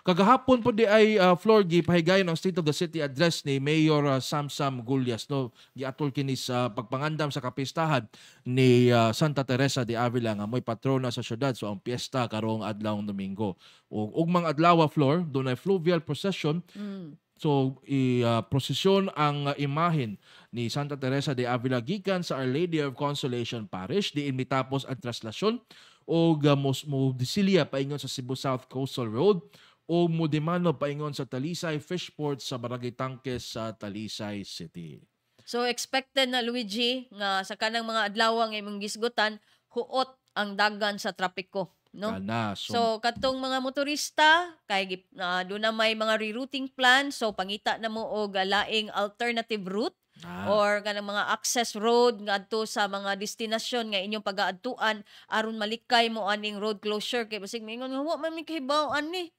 Speaker 2: Kagahapon po di ay floor pahigayon ang State of the City address ni Mayor Samsam Gullias, no? Giatol kini sa pagpangandam sa kapistahan ni Santa Teresa de Avila nga moy patrona sa syudad. So ang piyesta karong adlawng Domingo. Ug mga adlaw floor dunay fluvial procession. So prosesyon ang imahen ni Santa Teresa de Avila gikan sa Our Lady of Consolation Parish diin mitapos ang traslasyon og mo disilya paingon sa Cebu South Coastal Road o Mudimano paingon sa Talisay Fishport sa Barangay Tangkes sa Talisay City.
Speaker 1: So expected na Luigi nga sa kanang mga adlaw nga imong gisgutan huot ang dagan sa trapiko, no?
Speaker 2: Kana,
Speaker 1: So katong mga motorista kay doon na may mga rerouting plan, so pangita na mo og laing alternative route or kanang mga access road ngadto sa mga destinasyon nga inyong pagaadtuan aron malikay mo aning road closure kay basig mingon nga wa man mi kahibaw ani.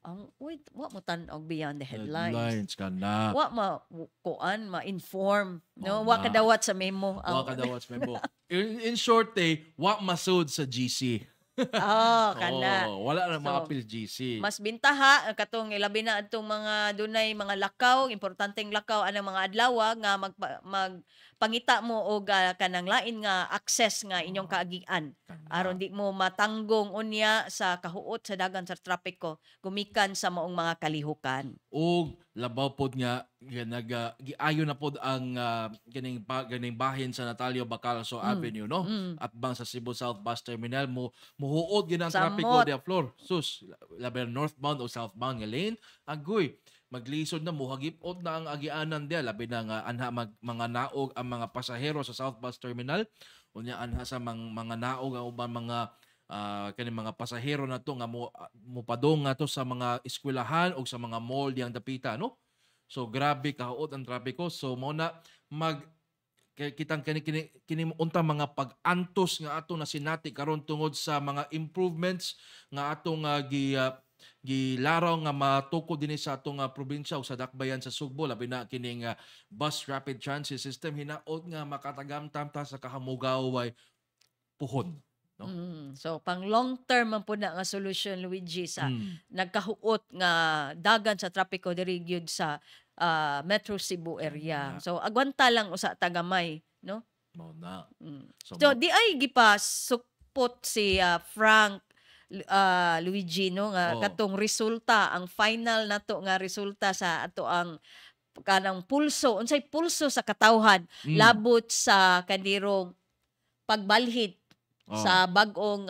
Speaker 1: Ang wait, wa mo tan-og beyond the headlines.
Speaker 2: Headlines ka na.
Speaker 1: Wa kuan ma-inform no,
Speaker 2: Oo
Speaker 1: wa
Speaker 2: na.
Speaker 1: kadawat sa memo.
Speaker 2: Wa kadawat sa memo. In short wa masud sa GC.
Speaker 1: Kana.
Speaker 2: Wala na mga
Speaker 1: So,
Speaker 2: appeal GC.
Speaker 1: Mas bintaha katong ilabi na adtong mga dunay mga lakaw, importanteng lakaw anang mga adlaw nga magpangita mo og kanang lain nga access nga inyong kaagian aron di mo matanggong unya sa kahuot sa dagan sa trapiko gumikan sa maong mga kalihukan.
Speaker 2: Og labaw pod nga giayo na pod ang ganing bahin sa Natalio Bacalso Avenue no at bang sa Cebu South Bus Terminal muhuot gid ang trapiko
Speaker 1: Samot.
Speaker 2: dia floor sus labi northbound o southbound nga lane agoy maglisod na muhagipot na ang agianan dia labi na nga anha mga naog ang mga pasahero sa South Bus Terminal unya anha sa mga naog ang ubang mga kani mga pasahero na to nga mopadong nga to sa mga eskwelahan o sa mga mall diyang dapita no. So grabe kahuot ang trapiko. So mo na kitang kini unta mga pag-antos nga ato na sinati karon tungod sa mga improvements nga atong gilaraw nga matukod dinhi sa atong probinsya o sa dakbayan sa Sugbo labi na kining bus rapid transit system hinaot nga makatagamtam ta sa kahamugaway puhon. No?
Speaker 1: So pang long term man po na nga solution Luigi sa nagkahuot nga dagan sa trapiko diri gyud sa Metro Cebu area. So agwanta lang usa tagamay no.
Speaker 2: Mao na.
Speaker 1: So di ay gipasupot si Frank Luigi no nga katong resulta ang final nato nga resulta sa ato ang kanang pulso unsay pulso sa katawhan labot sa kandirong pagbalhid sa bag-ong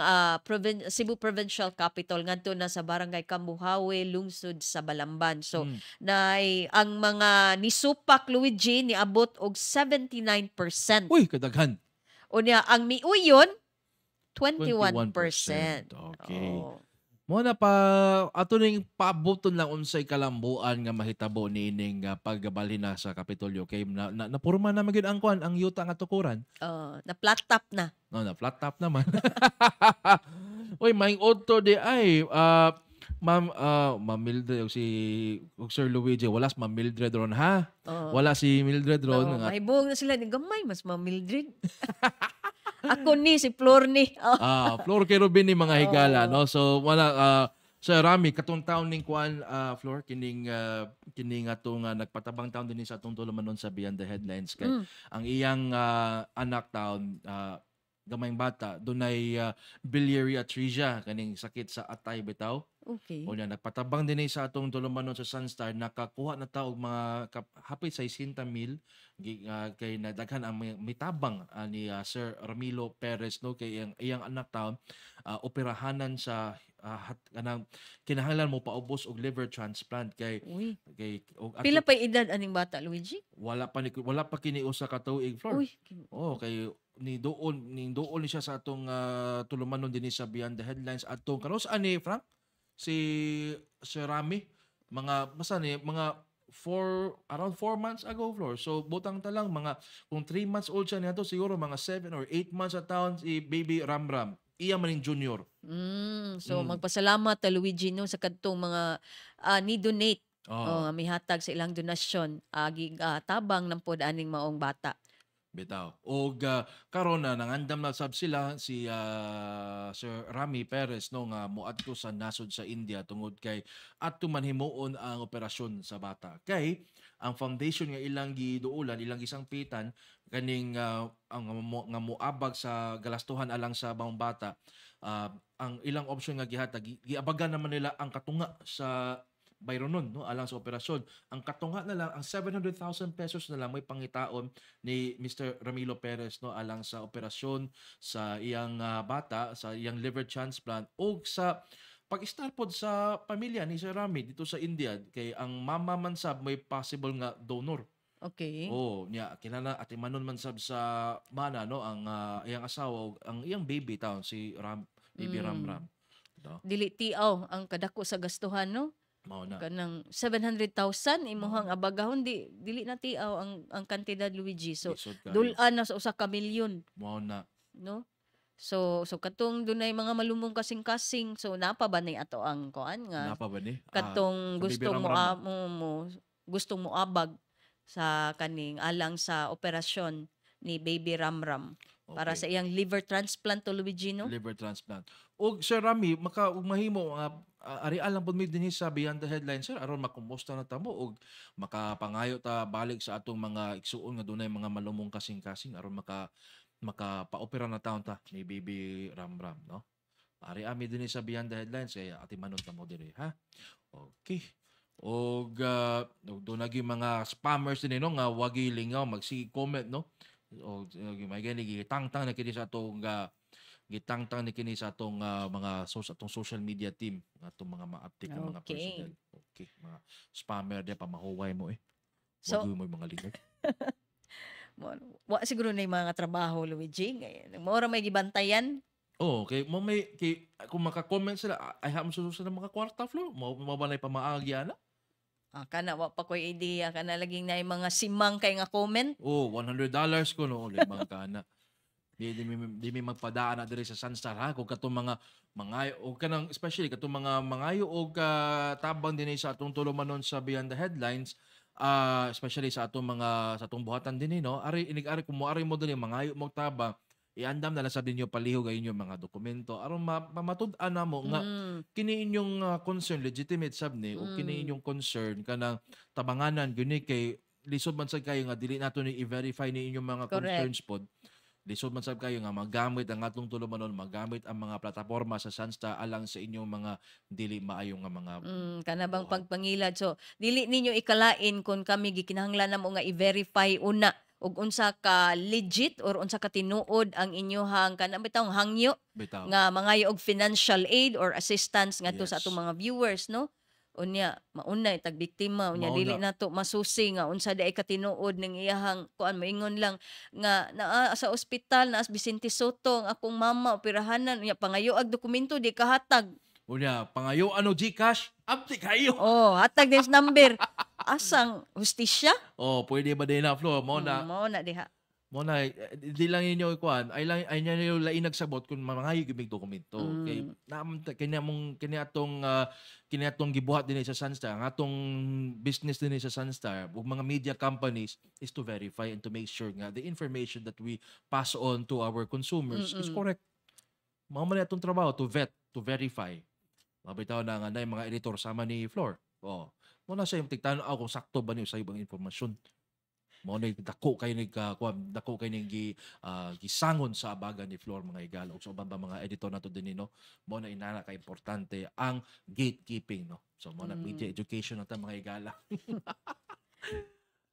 Speaker 1: Cebu Provincial Capital ngadto na sa Barangay Kambuhawe lungsod sa Balamban. So ang mga nisupak Luigi niabot og 79%.
Speaker 2: Uy, kadaghan.
Speaker 1: Unya ang miuyon 21%.
Speaker 2: Okay. Mo na pa ato ning pabuton lang unsay kalambuan nga mahitabo niining paggabalhin na sa Kapitolyo kay napurma na magyud ang kuan ang yuta nga tukuran.
Speaker 1: Na flat top na.
Speaker 2: No, na flat top naman. Uy, maing odto di ay Ma'am Mildred og Sir Luigi wala si Ma'am Mildred ron ha. Wala si Mildred ron nga.
Speaker 1: Mahibong na sila ni gamay mas Ma'am Mildred. Ako ni si Flor ni.
Speaker 2: Flor kay Robin ni mga higala no. So wala sa Rami katong taon ning kuan Flor kining atong nagpatabang taon din sa atong tulumanon sa Beyond the Headlines kay ang iyang anak taon gamayng bata dunay biliary atresia kaning sakit sa atay bitaw.
Speaker 1: Okay.
Speaker 2: O na nagpatabang din sa atong tulumanon sa Sunstar nakakuha na ta og mga hapit sa 60,000 kay nadaghan ang mitabang ni Sir Ramilo Perez no kay iyang anak taon operahanan sa kanang kinahanglan mo paubos og liver transplant kay
Speaker 1: pila pa edad aning bata Luigi?
Speaker 2: Wala pa kini usa ka tuig Flor. Kay ni doon ni siya sa atong tulumanon dinhi sa Beyond the Headlines atong karon ani Frank si Sir Rami mga around 4 months ago Flor. So butang ta lang mga kung 3 months old siya niya to siguro mga 7 or 8 months at taon si baby Ramram. Iya maning junior.
Speaker 1: So magpasalamat ta Luigi no sa kadtong mga ni donate mihatag sa ilang donasyon tabang ng pod aning maong bata.
Speaker 2: Bitaw. Og karon na nangandam na sab sila si Sir Rami Perez no nga moadto sa nasod sa India tungod kay adto man himuon ang operasyon sa bata. Kay ang foundation nga ilang giduulan, ilang gisangpitan kaning nga moabag sa galastuhan alang sa bawang bata. Ang ilang option nga gihatag giabagan naman nila ang katunga sa bayronon no alang sa operasyon. Ang katunga na lang ang 700,000 pesos na lang may pangitaon ni Mr. Ramilo Perez no alang sa operasyon sa iyang bata sa iyang liver transplant o sa pag-start pod sa pamilya ni Sir Rami dito sa India kay ang mama man sab may possible nga donor.
Speaker 1: Okay.
Speaker 2: Kinala atimanon man sab sa mana no ang iyang asawa o ang iyang baby taon si baby Ramram.
Speaker 1: Dili tiaw ang kadako sa gastuhan no.
Speaker 2: Mao na.
Speaker 1: Kanang 700,000 imuhang abagahon dili na tiaw ang kantidad, Luigi. So
Speaker 2: Lisod kayo.
Speaker 1: dulan na sa 1 ka milyon,
Speaker 2: Mao na.
Speaker 1: no? So katong dunay mga malumong kasing-kasing, so napa ba ni ato ang kuan nga
Speaker 2: Napa ba ni?
Speaker 1: katong
Speaker 2: sa
Speaker 1: gusto mo,
Speaker 2: Bibiram-ram.
Speaker 1: gustong mo abag sa kaning alang sa operasyon ni Baby Ramram para sa
Speaker 2: Okay.
Speaker 1: iyang liver transplant to, Luigi, no?
Speaker 2: Liver transplant. Og Sir Rami, ug mahimo ari alang pud mi dinhi sa Beyond the Headlines, sir, aron makumusta na tamo og makapangayo ta balik sa atong mga igsuon nga dunay mga malumong kasing-kasing aron makapaopera na taon ta ni Baby Ramram, no? Ari ami dinhi sa Beyond the Headlines kaya ati manon ta mo diri, ha? Okay. Og doon lagi mga spammers din no nga wagi lingaw magsige comment no. O may gani gitangtang na kini sa atong gitangtang ni kini sa atong atong social media team atong mga ma-update ng mga
Speaker 1: Okay.
Speaker 2: personnel. Okay, mga spammer dia pamahuway mo
Speaker 1: So,
Speaker 2: Wag mo yung mga lingkod.
Speaker 1: wa siguro na yung mga trabaho, Luigi. Maura may gibantayan.
Speaker 2: Oh, okay. Mo may kung maka-comment sila, ay ha mo sa mga kwarta floor. Mo ba na pamaagya na?
Speaker 1: Kana wa pa ko'y idea, kana laging na yung mga simang kay nga comment.
Speaker 2: Oh, $100 ko no limang kana. Di mi magpadaan na diri sa Sunstar ha kung katong mga o kanang especially katong mga mangayo og tabang dinhi sa atong tulumanon sa Beyond the Headlines, especially sa atong buhatan dinhi no. Ari inig-ari kung moari mo dinhi mangayo mo tabang, iandam na lang sa dinyo palihog gayon yung mga dokumento aron matud-an na mo nga kini inyong concern legitimate sab ni o kini inyong concern kanang tabanganan guni kay lisod man sad kayo nga dili nato ni i-verify ni inyong mga
Speaker 1: Correct.
Speaker 2: concerns pod. Lisod man sab kayo nga magamit ang atong tulumanon, magamit ang mga plataporma sa Sunstar alang sa inyong mga dili maayo nga mga
Speaker 1: Kana bang
Speaker 2: buhat.
Speaker 1: pagpangilad. So, dili ninyo ikalain kung kami gikinahanglan na mo nga i-verify una ug unsa ka legit or unsa ka tinuod ang inyohang kana bitawng hangyo
Speaker 2: bitaw.
Speaker 1: nga mangayo og financial aid or assistance ngadto sa
Speaker 2: Yes.
Speaker 1: atong mga viewers, no? Unya maunay tag biktima unya
Speaker 2: Mauna.
Speaker 1: dili nato masusi nga unsa day ka tinuod ning iyahang kuan moingon lang nga naa sa ospital naa sa Vicente Soto ang akong mama operahanan unya pangayo ag dokumento di kahatag.
Speaker 2: Unya, pangayo ano Gcash? Abti kayo.
Speaker 1: Oh, hatag din sa number. Asang hustisya?
Speaker 2: Oh, pwede ba din na flow mo na
Speaker 1: Mao na diha.
Speaker 2: mo na di lang inyo ikuan ay niyo lain nagsabot kung mangayo gimig dokumento kay naam kini atong gibuhat dinhi sa Sunstar ang atong business dinhi sa Sunstar ug mga media companies is to verify and to make sure nga the information that we pass on to our consumers is correct. Mao man atong trabaho to vet, to verify. Mabitaw na nga na yung mga editor sama ni Flor. Oh, mo na siya yung tigtanaw kung sakto ba niyo sa ibang impormasyon. Mo na dako kay gisangon sa abaga ni Flor mga igala ug sa uban ba mga editor nato dinhi no. Mo na inana ka importante ang gatekeeping no. So mo na media education nata mga igala.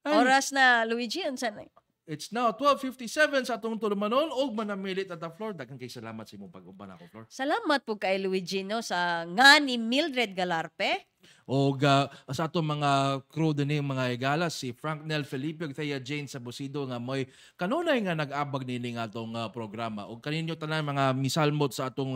Speaker 2: Ay,
Speaker 1: Oras na Luigi unsa na?
Speaker 2: it's now 12:57 sa atong tulumanon og manamilit at Flor daghang kay salamat sa imong pag-uban ako Flor.
Speaker 1: Salamat po kay Luigi no sa nga ni Mildred Galarpe.
Speaker 2: Og sa atong mga crew dinhi mga igala si Frank Nel Felipe ug Thea Jane sa Busido nga moy kanunay nga nag-abag nini nga atong programa og kaninyo tanan mga misalmot sa atong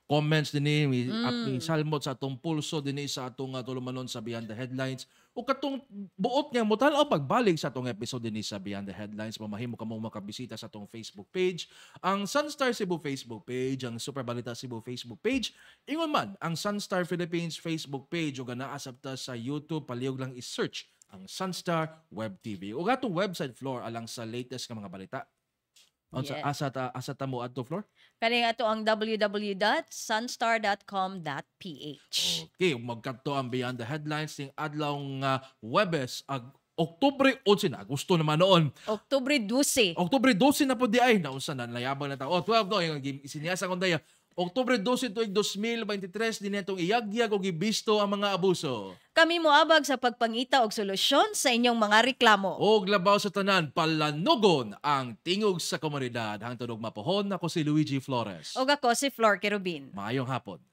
Speaker 2: comments dinhi at misalmot sa atong pulso dinhi sa atong tulumanon sa Beyond the Headlines ug katong buot nga motan-aw pagbalik sa atong episode dinhi sa Beyond the Headlines mamahimo kamo makabisita sa atong Facebook page, ang Sunstar Cebu Facebook page, ang Super Balita Cebu Facebook page, ingon man ang Sunstar Philippines Facebook page ug naa sabta sa YouTube palihog lang i-search ang Sunstar Web TV ug atong website Floor alang sa latest nga mga balita.
Speaker 1: Yes.
Speaker 2: Asa ta mo adto Floor?
Speaker 1: Kani ato ang www.sunstar.com.ph.
Speaker 2: Okay, magkadto ang Beyond the Headlines ning adlaw nga Huwebes Oktubre 11 na gusto naman noon.
Speaker 1: Oktubre 12.
Speaker 2: Oktubre 12 na po di ay naunsa na layabang na ta. 12 no yung isinyasa kon daya. Oktubre 12 tuig 2023 din itong iyagyag o gibisto ang mga abuso.
Speaker 1: Kami moabag sa pagpangita og solusyon sa inyong mga reklamo.
Speaker 2: Og labaw sa tanan palanugon ang tingog sa komunidad hangtod og mapuhon ako si Luigi Flores.
Speaker 1: Og ako si Flor Kerubin.
Speaker 2: Maayong hapon.